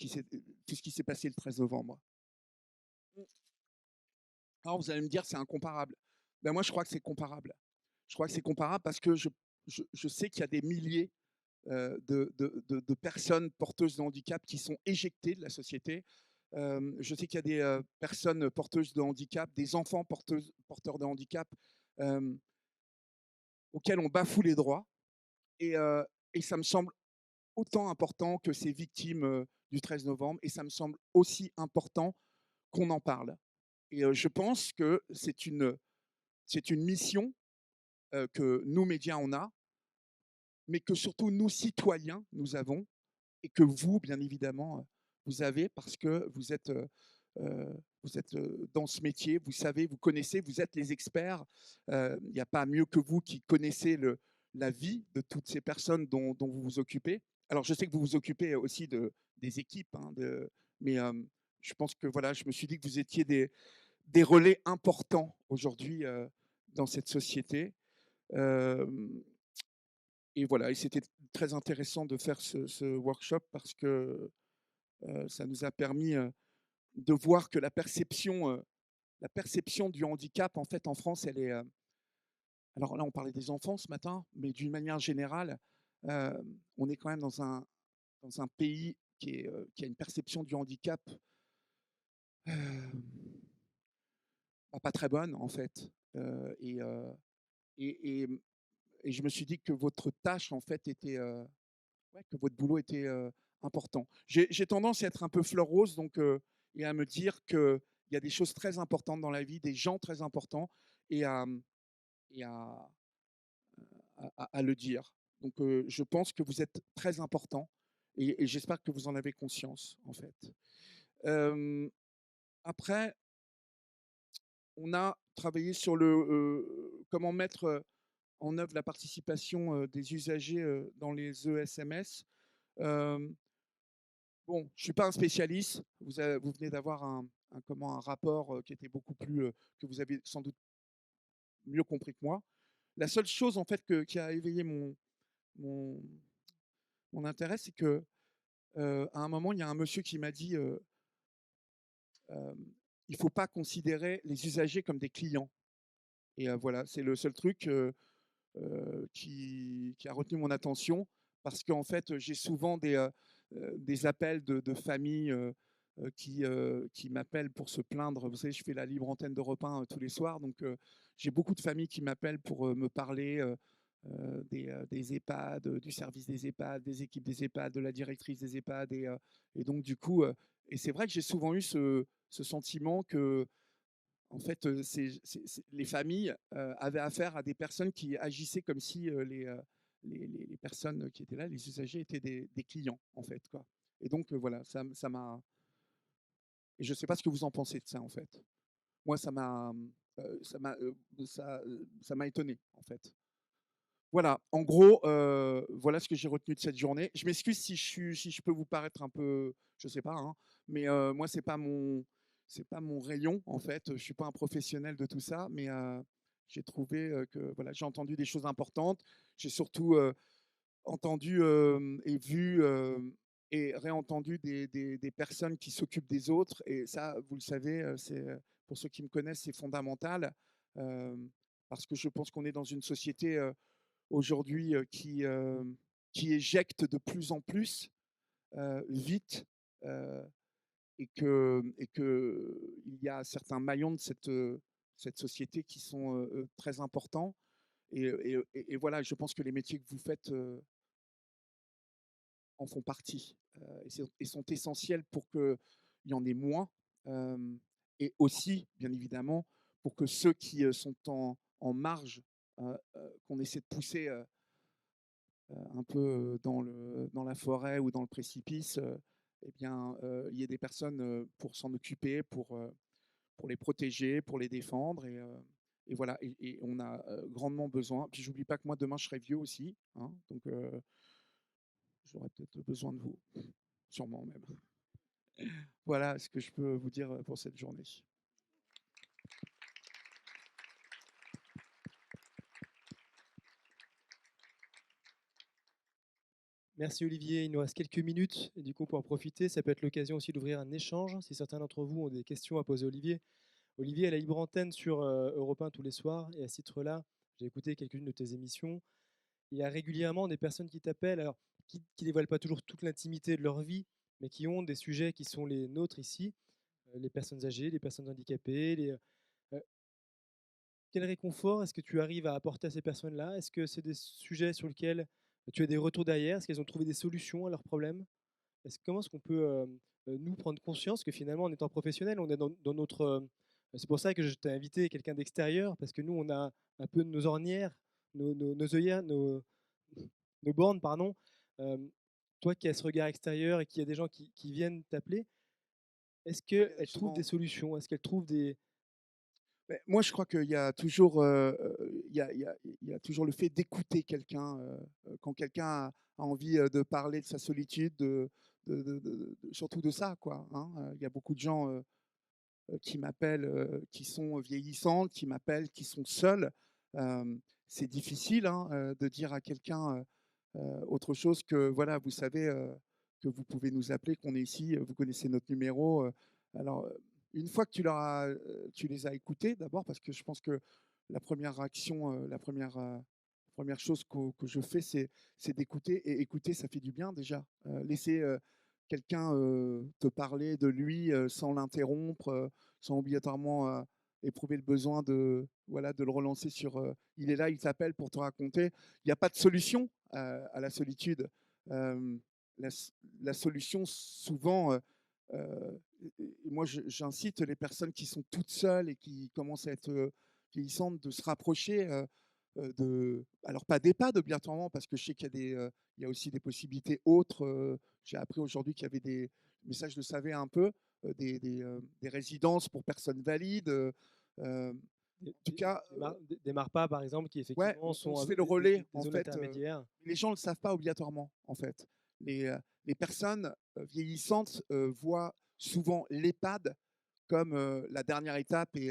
qui s'est passé le 13 novembre. Alors vous allez me dire, c'est incomparable. Ben moi, je crois que c'est comparable. Je crois que c'est comparable parce que je sais qu'il y a des milliers de personnes porteuses de handicap qui sont éjectées de la société. Je sais qu'il y a des personnes porteuses de handicap, des enfants porteurs de handicap auxquels on bafoue les droits. Et ça me semble autant important que ces victimes du 13 novembre. Et ça me semble aussi important qu'on en parle. Et je pense que c'est une mission que nous, médias, on a, mais que surtout nous, citoyens, nous avons, et que vous, bien évidemment, vous avez, parce que vous êtes dans ce métier, vous savez, vous connaissez, vous êtes les experts. Il n'y a pas mieux que vous qui connaissez la vie de toutes ces personnes dont vous vous occupez. Alors, je sais que vous vous occupez aussi des équipes, hein, mais je pense que voilà, je me suis dit que vous étiez des relais importants aujourd'hui dans cette société. Et voilà, et c'était très intéressant de faire ce workshop parce que ça nous a permis de voir que la perception du handicap, en fait, en France, elle est. Alors là, on parlait des enfants ce matin, mais d'une manière générale, on est quand même dans un pays qui a une perception du handicap pas très bonne, en fait. Et, et je me suis dit que votre tâche, en fait, était. Ouais, que votre boulot était important. J'ai tendance à être un peu fleur rose donc, et à me dire qu'il y a des choses très importantes dans la vie, des gens très importants, et et à, à le dire. Donc je pense que vous êtes très important et j'espère que vous en avez conscience en fait. Après, on a travaillé sur comment mettre en œuvre la participation des usagers dans les ESMS. Bon, je ne suis pas un spécialiste. Vous venez d'avoir un rapport qui était beaucoup plus, que vous avez sans doute mieux compris que moi. La seule chose en fait qui a éveillé mon, mon intérêt, c'est que à un moment, il y a un monsieur qui m'a dit il ne faut pas considérer les usagers comme des clients. Et voilà, c'est le seul truc qui a retenu mon attention parce qu'en fait, j'ai souvent des appels de familles qui m'appellent pour se plaindre. Vous savez, je fais la libre antenne d'Europe 1 tous les soirs, donc j'ai beaucoup de familles qui m'appellent pour me parler des EHPAD, du service des EHPAD, des équipes des EHPAD, de la directrice des EHPAD. Et donc, du coup, et c'est vrai que j'ai souvent eu ce sentiment que en fait, les familles avaient affaire à des personnes qui agissaient comme si les personnes qui étaient là, les usagers, étaient des clients, en fait, quoi. Et donc, voilà, ça m'a. Et je ne sais pas ce que vous en pensez de ça, en fait. Moi, ça m'a étonné, en fait. Voilà, en gros, voilà ce que j'ai retenu de cette journée. Je m'excuse si je peux vous paraître un peu, je sais pas, hein, mais moi c'est pas mon rayon en fait. Je suis pas un professionnel de tout ça, mais j'ai trouvé que voilà, j'ai entendu des choses importantes. J'ai surtout entendu et vu et réentendu des personnes qui s'occupent des autres. Et ça, vous le savez, c'est pour ceux qui me connaissent, c'est fondamental euh, parce que je pense qu'on est dans une société aujourd'hui qui éjecte de plus en plus vite et que il y a certains maillons de cette société qui sont très importants. Et voilà, je pense que les métiers que vous faites en font partie et sont essentiels pour qu'il y en ait moins. euh, et aussi, bien évidemment, pour que ceux qui sont en marge, qu'on essaie de pousser un peu dans la forêt ou dans le précipice, eh bien, il y ait des personnes pour s'en occuper, pour les protéger, pour les défendre. Et voilà, et on a grandement besoin. Puis j'oublie pas que moi, demain, je serai vieux aussi. Hein, donc, j'aurai peut-être besoin de vous, sûrement même. Voilà ce que je peux vous dire pour cette journée. Merci Olivier, il nous reste quelques minutes et du coup pour en profiter, ça peut être l'occasion aussi d'ouvrir un échange si certains d'entre vous ont des questions à poser à Olivier. Olivier a la libre antenne sur Europe 1 tous les soirs et à ce titre-là, j'ai écouté quelques-unes de tes émissions. Il y a régulièrement des personnes qui t'appellent, alors qui ne dévoilent pas toujours toute l'intimité de leur vie, mais qui ont des sujets qui sont les nôtres ici, les personnes âgées, les personnes handicapées. Quel réconfort est-ce que tu arrives à apporter à ces personnes-là? Est-ce que c'est des sujets sur lesquels tu as des retours derrière? Est-ce qu'elles ont trouvé des solutions à leurs problèmes? Comment est-ce qu'on peut, nous, prendre conscience que finalement, en étant professionnels, on est dans notre... c'est pour ça que je t'ai invité quelqu'un d'extérieur, parce que nous, on a un peu nos ornières, nos œillères, nos bornes, pardon. Euh, Toi qui as ce regard extérieur et qui a des gens qui viennent t'appeler, est-ce qu'elles trouvent des Souvent, solutions? Est-ce qu'elles trouvent des... mais moi, je crois qu'il y a toujours, il y a toujours le fait d'écouter quelqu'un. Quand quelqu'un a envie de parler de sa solitude, surtout de ça, quoi. Hein. Il y a beaucoup de gens qui m'appellent, qui sont vieillissantes, qui m'appellent, qui sont seuls. C'est difficile hein, de dire à quelqu'un autre chose que, voilà, vous savez que vous pouvez nous appeler, qu'on est ici, vous connaissez notre numéro. Alors, une fois que tu les as écoutés, d'abord, parce que je pense que la première action, première chose que je fais, c'est d'écouter. Et écouter, ça fait du bien déjà. Laisser quelqu'un te parler de lui sans l'interrompre, sans obligatoirement éprouver le besoin de, voilà, de le relancer sur il est là, il t'appelle pour te raconter. Il n'y a pas de solution à la solitude. Euh, la, la solution, souvent, moi j'incite les personnes qui sont toutes seules et qui commencent à être vieillissantes de se rapprocher alors pas d'EHPAD obligatoirement, parce que je sais qu'il y a il y a aussi des possibilités autres. J'ai appris aujourd'hui qu'il y avait mais ça je le savais un peu, des résidences pour personnes valides. En tout cas, des MARPA, par exemple, qui ouais, effectivement on sont se fait le relais, des en zones fait. intermédiaires. Les gens ne le savent pas obligatoirement, en fait. Les personnes vieillissantes voient souvent l'EHPAD comme la dernière étape et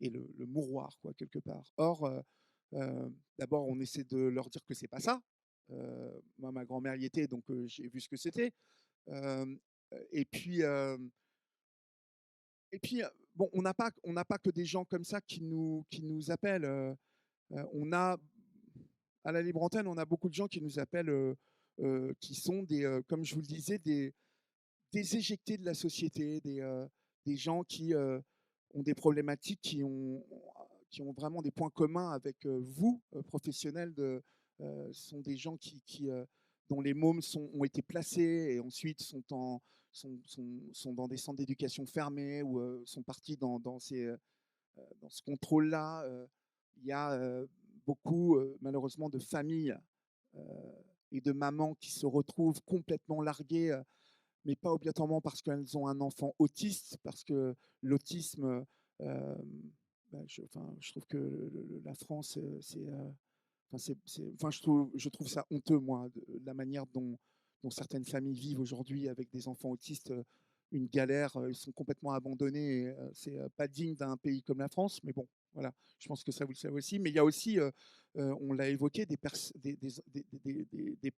le mouroir, quoi, quelque part. Or, d'abord, on essaie de leur dire que c'est pas ça. Moi, ma grand-mère y était, donc j'ai vu ce que c'était. Euh, et puis, euh, bon, on n'a pas que des gens comme ça qui nous appellent. On a à la libre antenne, on a beaucoup de gens qui nous appellent, qui sont comme je vous le disais, des éjectés de la société, des gens qui ont des problématiques, qui ont vraiment des points communs avec vous, professionnels. Sont des gens dont les mômes ont été placés et ensuite sont dans des centres d'éducation fermés ou sont partis dans ce contrôle-là. Il y a beaucoup, malheureusement, de familles et de mamans qui se retrouvent complètement larguées, mais pas obligatoirement parce qu'elles ont un enfant autiste, parce que l'autisme, je trouve que la France, je trouve ça honteux, moi, de la manière dont certaines familles vivent aujourd'hui avec des enfants autistes, une galère, ils sont complètement abandonnés. Et, c'est pas digne d'un pays comme la France, mais bon, voilà, je pense que ça vous le savez aussi. Mais il y a aussi, on l'a évoqué, des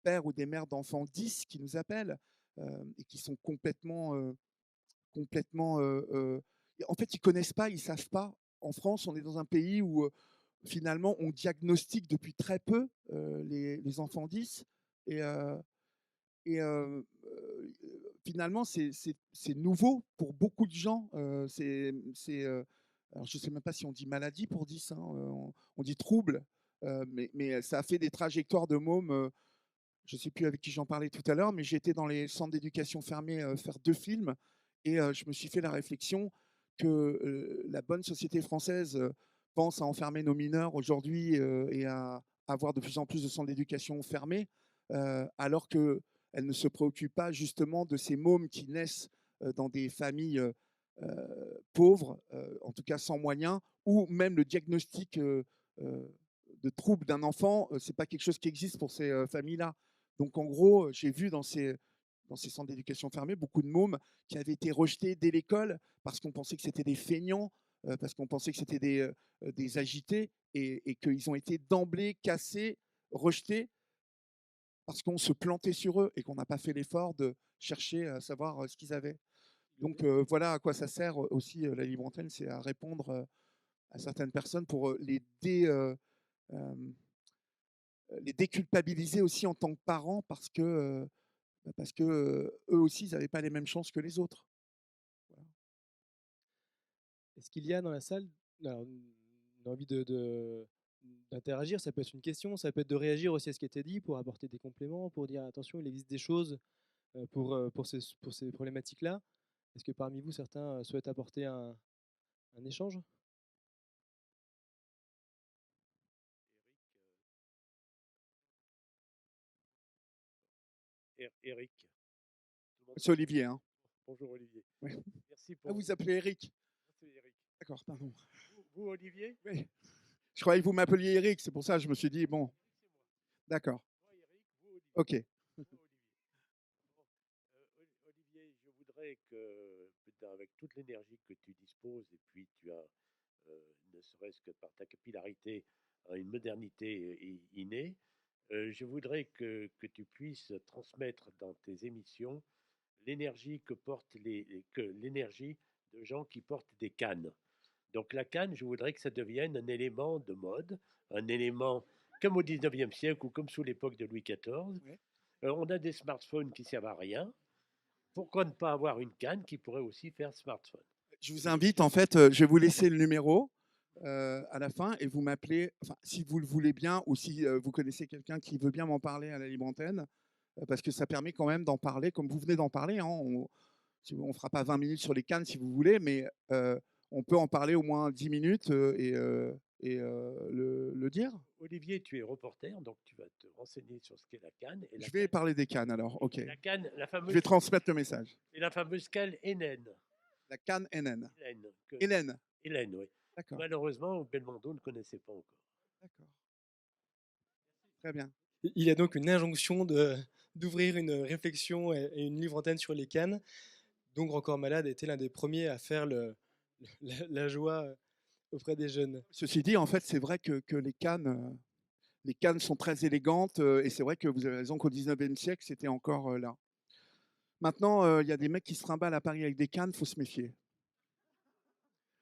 pères ou des mères d'enfants 10 qui nous appellent et qui sont complètement. En fait, ils connaissent pas, ils savent pas. En France, on est dans un pays où finalement on diagnostique depuis très peu les enfants 10 et, et finalement c'est nouveau pour beaucoup de gens. alors je ne sais même pas si on dit maladie pour 10, hein, on dit trouble, mais ça a fait des trajectoires de mômes. Je ne sais plus avec qui j'en parlais tout à l'heure, mais j'étais dans les centres d'éducation fermés faire 2 films et je me suis fait la réflexion que la bonne société française pense à enfermer nos mineurs aujourd'hui et à avoir de plus en plus de centres d'éducation fermés, alors qu'elle ne se préoccupe pas justement de ces mômes qui naissent dans des familles pauvres, en tout cas sans moyens, ou même le diagnostic de trouble d'un enfant, ce n'est pas quelque chose qui existe pour ces familles-là. Donc en gros, j'ai vu dans ces centres d'éducation fermés beaucoup de mômes qui avaient été rejetés dès l'école parce qu'on pensait que c'était des feignants, parce qu'on pensait que c'était des agités et qu'ils ont été d'emblée cassés, rejetés parce qu'on se plantait sur eux et qu'on n'a pas fait l'effort de chercher à savoir ce qu'ils avaient. Donc voilà à quoi ça sert aussi la libre antenne, c'est à répondre à certaines personnes pour les déculpabiliser aussi en tant que parents parce que eux aussi, ils n'avaient pas les mêmes chances que les autres. Voilà. Est-ce qu'il y a dans la salle alors, une envie d'interagir? Ça peut être une question, ça peut être de réagir aussi à ce qui était dit pour apporter des compléments, pour dire attention, il existe des choses pour ces problématiques-là. Est-ce que parmi vous, certains souhaitent apporter un échange? Eric. C'est Olivier, hein. Bonjour Olivier. Oui. Merci Ah, pour. vous appelez Eric? C'est Eric. D'accord, pardon. Vous, Olivier? Oui. Je croyais que vous m'appeliez Eric, c'est pour ça que je me suis dit, bon, d'accord. Moi, Eric, vous, Olivier. Ok. Vous, Olivier. Bon, Olivier, je voudrais que, avec toute l'énergie que tu disposes, et puis tu as, ne serait-ce que par ta capillarité, une modernité innée, je voudrais que tu puisses transmettre dans tes émissions l'énergie l'énergie de gens qui portent des cannes. Donc la canne, je voudrais que ça devienne un élément de mode, un élément comme au 19e siècle ou comme sous l'époque de Louis XIV. Ouais. On a des smartphones qui servent à rien. Pourquoi ne pas avoir une canne qui pourrait aussi faire smartphone? Je vous invite, en fait, je vais vous laisser le numéro à la fin et vous m'appelez, enfin, si vous le voulez bien ou si vous connaissez quelqu'un qui veut bien m'en parler à la libre antenne, parce que ça permet quand même d'en parler, comme vous venez d'en parler. Hein, on ne fera pas 20 minutes sur les cannes si vous voulez, mais on peut en parler au moins 10 minutes le dire. Olivier, tu es reporter, donc tu vas te renseigner sur ce qu'est la canne. Et Je vais parler des cannes alors, ok. La canne, la fameuse, je vais transmettre le message. Et la fameuse canne Hélène. La canne NN. Hélène. Hélène, oui. D'accord. Malheureusement, Belmondo ne connaissait pas encore. D'accord. Très bien. Il y a donc une injonction d'ouvrir une réflexion et une livre antenne sur les cannes. Donc Encore Malade a été l'un des premiers à faire la joie auprès des jeunes. Ceci dit, en fait, c'est vrai que les cannes sont très élégantes et c'est vrai que vous avez raison qu'au 19e siècle, c'était encore là. Maintenant, il y a des mecs qui se trimballent à Paris avec des cannes, il faut se méfier.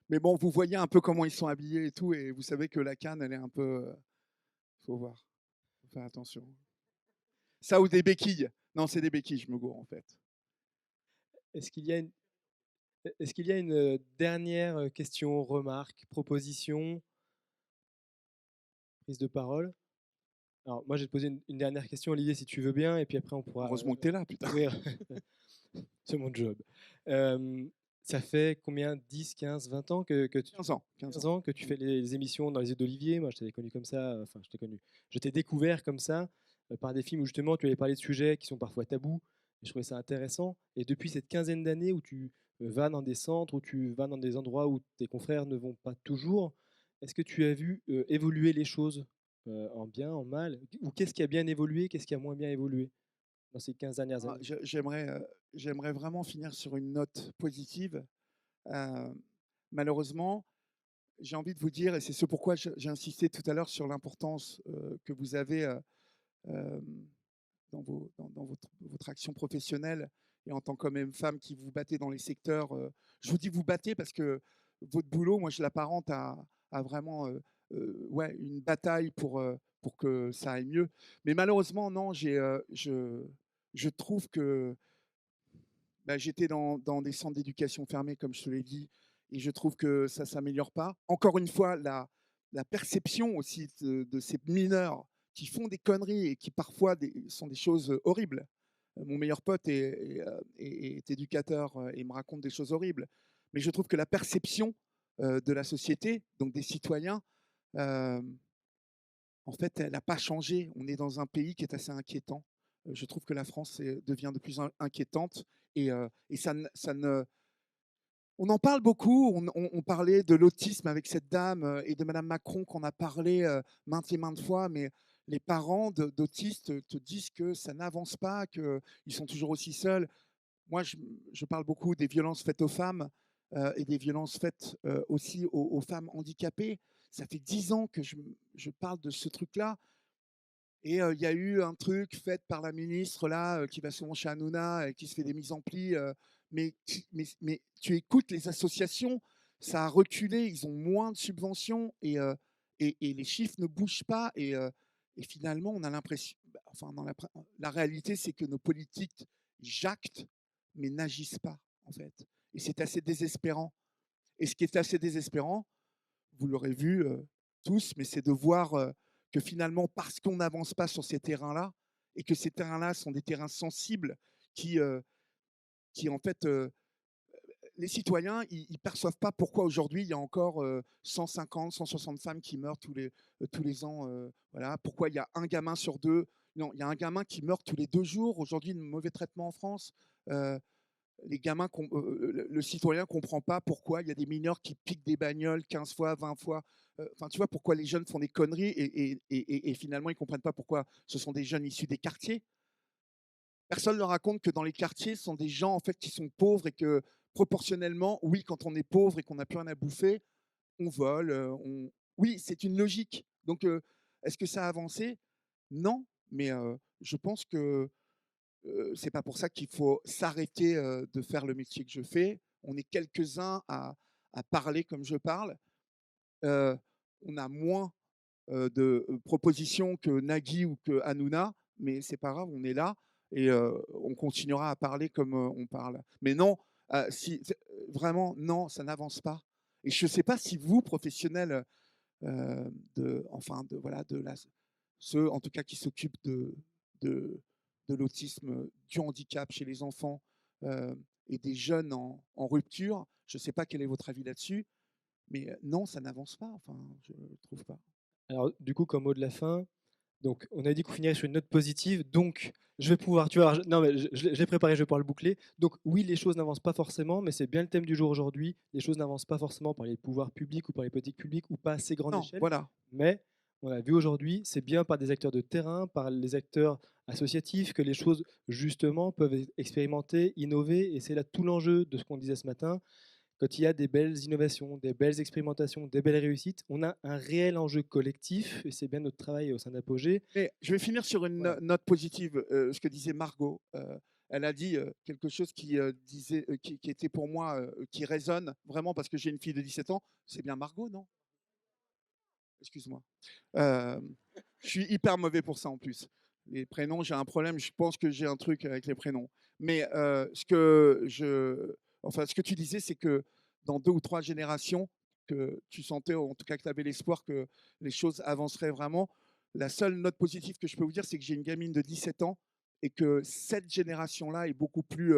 Mais bon, vous voyez un peu comment ils sont habillés et tout, et vous savez que la canne, elle est un peu... faut voir, faut faire attention. Ça ou des béquilles. Non, c'est des béquilles, je me gourre en fait. Est-ce qu'il y a une dernière question, remarque, proposition, prise de parole? Alors, moi, je vais te poser une dernière question, Olivier, si tu veux bien, et puis après, on pourra Heureusement que tu es là, putain. ouvrir. C'est mon job. Ça fait combien? 10, 15, 20 ans que tu... 15 ans. 15 ans que tu fais les émissions dans les yeux d'Olivier. Moi, je t'avais connu comme ça. Enfin, je t'ai découvert comme ça par des films où justement tu avais parlé de sujets qui sont parfois tabous. Et je trouvais ça intéressant. Et depuis cette quinzaine d'années où tu vas dans des centres, où tu vas dans des endroits où tes confrères ne vont pas toujours, est-ce que tu as vu évoluer les choses en bien, en mal? Ou qu'est-ce qui a bien évolué, qu'est-ce qui a moins bien évolué dans ces 15 dernières années? J'aimerais vraiment finir sur une note positive. Malheureusement, j'ai envie de vous dire, et c'est ce pourquoi j'ai insisté tout à l'heure sur l'importance que vous avez dans votre action professionnelle et en tant qu'homme et femme qui vous battez dans les secteurs. Je vous dis vous battez parce que votre boulot, moi je l'apparente à vraiment une bataille pour que ça aille mieux. Mais malheureusement, non, je trouve que j'étais dans des centres d'éducation fermés, comme je te l'ai dit, et je trouve que ça ne s'améliore pas. Encore une fois, la perception aussi de ces mineurs qui font des conneries et qui parfois sont des choses horribles. Mon meilleur pote est éducateur et me raconte des choses horribles. Mais je trouve que la perception de la société, donc des citoyens, en fait, elle n'a pas changé. On est dans un pays qui est assez inquiétant. Je trouve que la France devient de plus en inquiétante et ça ne. On en parle beaucoup. On parlait de l'autisme avec cette dame et de Madame Macron qu'on a parlé maintes et maintes fois, mais les parents d'autistes te disent que ça n'avance pas, qu'ils sont toujours aussi seuls. Moi, je parle beaucoup des violences faites aux femmes et des violences faites aussi aux femmes handicapées. Ça fait 10 ans que je parle de ce truc-là. Et il y a eu un truc fait par la ministre là, qui va souvent chez Hanouna et qui se fait des mises en plis. Mais tu écoutes les associations, ça a reculé, ils ont moins de subventions et les chiffres ne bougent pas. Et finalement, on a l'impression, enfin, la réalité, c'est que nos politiques jactent, mais n'agissent pas, en fait. Et c'est assez désespérant. Et ce qui est assez désespérant, vous l'aurez vu tous, mais c'est de voir que finalement, parce qu'on n'avance pas sur ces terrains-là, et que ces terrains-là sont des terrains sensibles qui en fait, les citoyens, ils ne perçoivent pas pourquoi aujourd'hui, il y a encore 150, 160 femmes qui meurent tous les ans. Voilà. Pourquoi il y a un gamin sur deux. Non, il y a un gamin qui meurt tous les 2 jours. Aujourd'hui, de mauvais traitement en France. Les gamins, le citoyen ne comprend pas pourquoi il y a des mineurs qui piquent des bagnoles 15 fois, 20 fois. Enfin, tu vois, pourquoi les jeunes font des conneries et finalement, ils ne comprennent pas pourquoi ce sont des jeunes issus des quartiers. Personne ne leur raconte que dans les quartiers, ce sont des gens en fait, qui sont pauvres et que proportionnellement, oui, quand on est pauvre et qu'on n'a plus rien à bouffer, on vole. Oui, c'est une logique. Donc, est-ce que ça a avancé? Non, mais je pense que c'est pas pour ça qu'il faut s'arrêter de faire le métier que je fais. On est quelques-uns à parler comme je parle. On a moins de propositions que Nagui ou que Hanouna, mais c'est pas grave, on est là et on continuera à parler comme on parle. Mais non, vraiment, non, ça n'avance pas. Et je ne sais pas si vous, professionnels voilà, ceux en tout cas qui s'occupent de, de l'autisme, du handicap chez les enfants et des jeunes en rupture, je ne sais pas quel est votre avis là-dessus, mais non, ça n'avance pas. Enfin, je ne trouve pas. Alors, du coup, comme mot de la fin, donc on a dit qu'on finirait sur une note positive, donc je vais pouvoir, tu vois, non mais je l'ai préparé, je vais pouvoir le boucler. Donc oui, les choses n'avancent pas forcément, mais c'est bien le thème du jour aujourd'hui. Les choses n'avancent pas forcément par les pouvoirs publics ou par les politiques publiques ou pas à assez grande Non, échelle, voilà. mais on a vu aujourd'hui, c'est bien par des acteurs de terrain, par les acteurs associatifs que les choses justement peuvent expérimenter, innover, et c'est là tout l'enjeu de ce qu'on disait ce matin. Quand il y a des belles innovations, des belles expérimentations, des belles réussites, on a un réel enjeu collectif et c'est bien notre travail au sein d'Apogée. Mais je vais finir sur une note positive, ce que disait Margot. Elle a dit quelque chose qui était pour moi, qui résonne vraiment parce que j'ai une fille de 17 ans. C'est bien Margot, non? Excuse-moi. Je suis hyper mauvais pour ça en plus. Les prénoms, j'ai un problème. Je pense que j'ai un truc avec les prénoms. Mais ce que tu disais, c'est que dans 2 ou 3 générations, que tu sentais, en tout cas que tu avais l'espoir que les choses avanceraient vraiment. La seule note positive que je peux vous dire, c'est que j'ai une gamine de 17 ans et que cette génération-là est beaucoup plus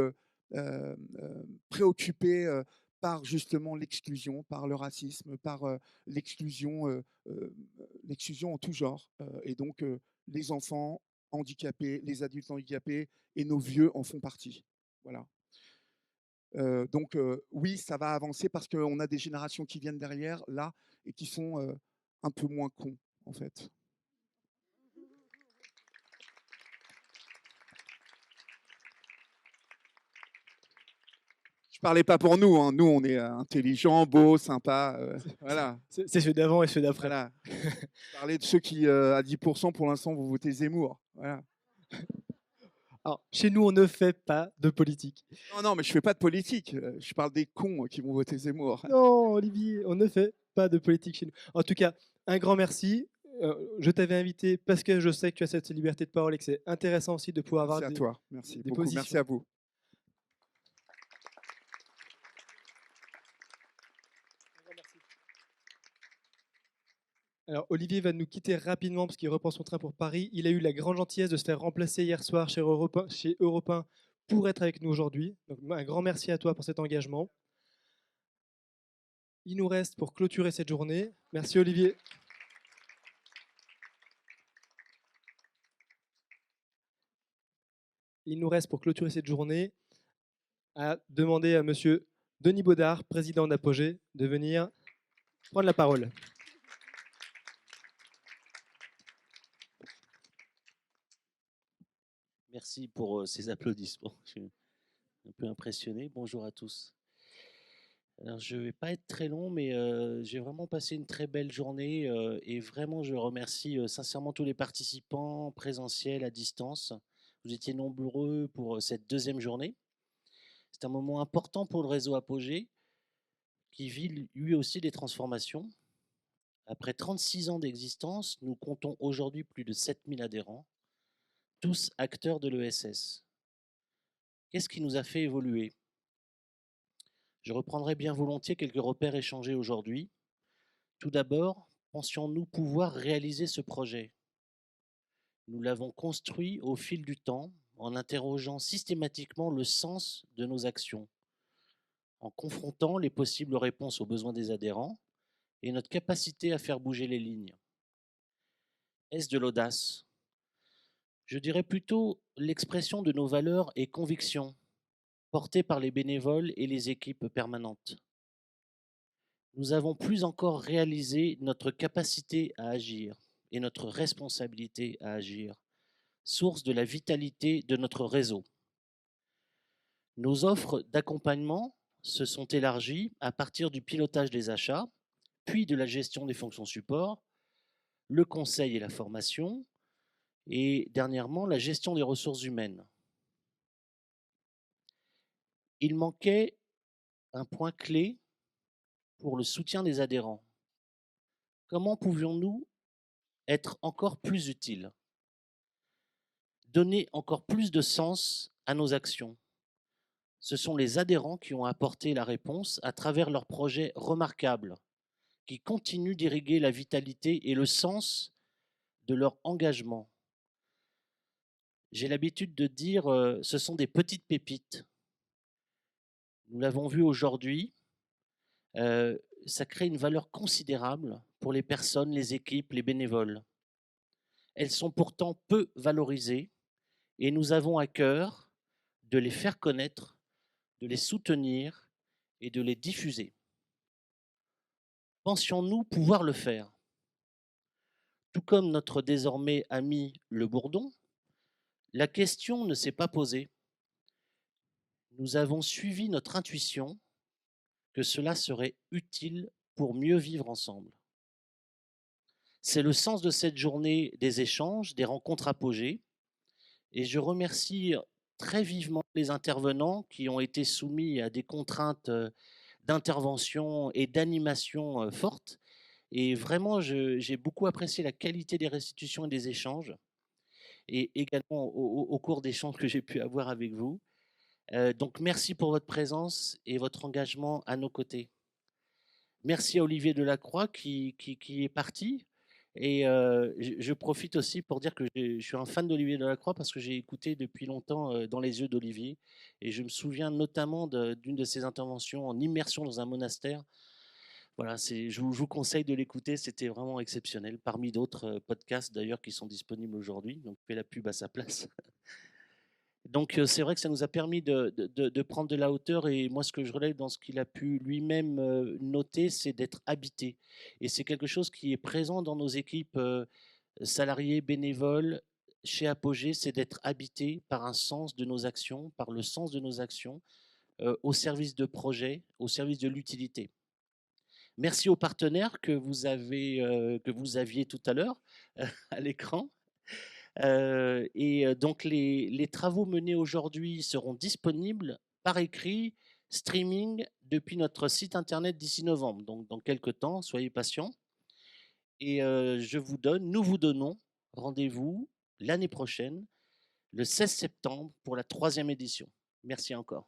préoccupée par justement l'exclusion, par le racisme, par l'exclusion en tout genre. Et donc, les enfants handicapés, les adultes handicapés et nos vieux en font partie. Voilà. Donc, oui, ça va avancer parce qu'on a des générations qui viennent derrière, là, et qui sont un peu moins cons, en fait. Je parlais pas pour nous, hein. Nous, on est intelligents, beaux, sympas. Voilà. C'est ceux d'avant et ceux d'après. Voilà. Je parlais de ceux qui, à 10%, pour l'instant, vous votez Zemmour. Voilà. Alors, chez nous, on ne fait pas de politique. Non, mais je fais pas de politique. Je parle des cons qui vont voter Zemmour. Non, Olivier, on ne fait pas de politique chez nous. En tout cas, un grand merci. Je t'avais invité parce que je sais que tu as cette liberté de parole et que c'est intéressant aussi de pouvoir Merci avoir à toi. Merci des beaucoup. positions. Merci à vous. Alors, Olivier va nous quitter rapidement parce qu'il reprend son train pour Paris. Il a eu la grande gentillesse de se faire remplacer hier soir chez Europe 1 pour être avec nous aujourd'hui. Donc, un grand merci à toi pour cet engagement. Il nous reste pour clôturer cette journée. Merci Olivier. Il nous reste pour clôturer cette journée à demander à monsieur Denis Baudard, président d'Apogée, de venir prendre la parole. Merci pour ces applaudissements. Je suis un peu impressionné. Bonjour à tous. Alors, je ne vais pas être très long, mais j'ai vraiment passé une très belle journée et vraiment, je remercie sincèrement tous les participants présentiels à distance. Vous étiez nombreux pour cette deuxième journée. C'est un moment important pour le réseau Apogée qui vit lui aussi des transformations. Après 36 ans d'existence, nous comptons aujourd'hui plus de 7000 adhérents, tous acteurs de l'ESS. Qu'est-ce qui nous a fait évoluer? Je reprendrai bien volontiers quelques repères échangés aujourd'hui. Tout d'abord, pensions-nous pouvoir réaliser ce projet? Nous l'avons construit au fil du temps en interrogeant systématiquement le sens de nos actions, en confrontant les possibles réponses aux besoins des adhérents et notre capacité à faire bouger les lignes. Est-ce de l'audace? Je dirais plutôt l'expression de nos valeurs et convictions, portées par les bénévoles et les équipes permanentes. Nous avons plus encore réalisé notre capacité à agir et notre responsabilité à agir, source de la vitalité de notre réseau. Nos offres d'accompagnement se sont élargies à partir du pilotage des achats, puis de la gestion des fonctions support, le conseil et la formation, et dernièrement la gestion des ressources humaines. Il manquait un point clé pour le soutien des adhérents. Comment pouvions-nous être encore plus utiles? Donner encore plus de sens à nos actions. Ce sont les adhérents qui ont apporté la réponse à travers leurs projets remarquables, qui continuent d'irriguer la vitalité et le sens de leur engagement. J'ai l'habitude de dire ce sont des petites pépites. Nous l'avons vu aujourd'hui, ça crée une valeur considérable pour les personnes, les équipes, les bénévoles. Elles sont pourtant peu valorisées et nous avons à cœur de les faire connaître, de les soutenir et de les diffuser. Pensions-nous pouvoir le faire? Tout comme notre désormais ami Le Bourdon, la question ne s'est pas posée. Nous avons suivi notre intuition que cela serait utile pour mieux vivre ensemble. C'est le sens de cette journée des échanges, des rencontres Apogée, et je remercie très vivement les intervenants qui ont été soumis à des contraintes d'intervention et d'animation fortes. Et vraiment, j'ai beaucoup apprécié la qualité des restitutions et des échanges, et également au cours d'échanges que j'ai pu avoir avec vous. Donc, merci pour votre présence et votre engagement à nos côtés. Merci à Olivier Delacroix qui est parti. Et je profite aussi pour dire que je suis un fan d'Olivier Delacroix parce que j'ai écouté depuis longtemps Dans les yeux d'Olivier. Et je me souviens notamment d'une de ses interventions en immersion dans un monastère. Voilà, je vous conseille de l'écouter, c'était vraiment exceptionnel. Parmi d'autres podcasts d'ailleurs qui sont disponibles aujourd'hui. Donc, je fais la pub à sa place. Donc, c'est vrai que ça nous a permis de prendre de la hauteur. Et moi, ce que je relève dans ce qu'il a pu lui-même noter, c'est d'être habité. Et c'est quelque chose qui est présent dans nos équipes salariées, bénévoles, chez Apogée, c'est d'être habité par un sens de nos actions, par le sens de nos actions, au service de projets, au service de l'utilité. Merci aux partenaires que vous aviez tout à l'heure à l'écran. Donc, les travaux menés aujourd'hui seront disponibles par écrit, streaming, depuis notre site internet d'ici novembre. Donc, dans quelques temps, soyez patients. Et nous vous donnons rendez-vous l'année prochaine, le 16 septembre, pour la 3e édition. Merci encore.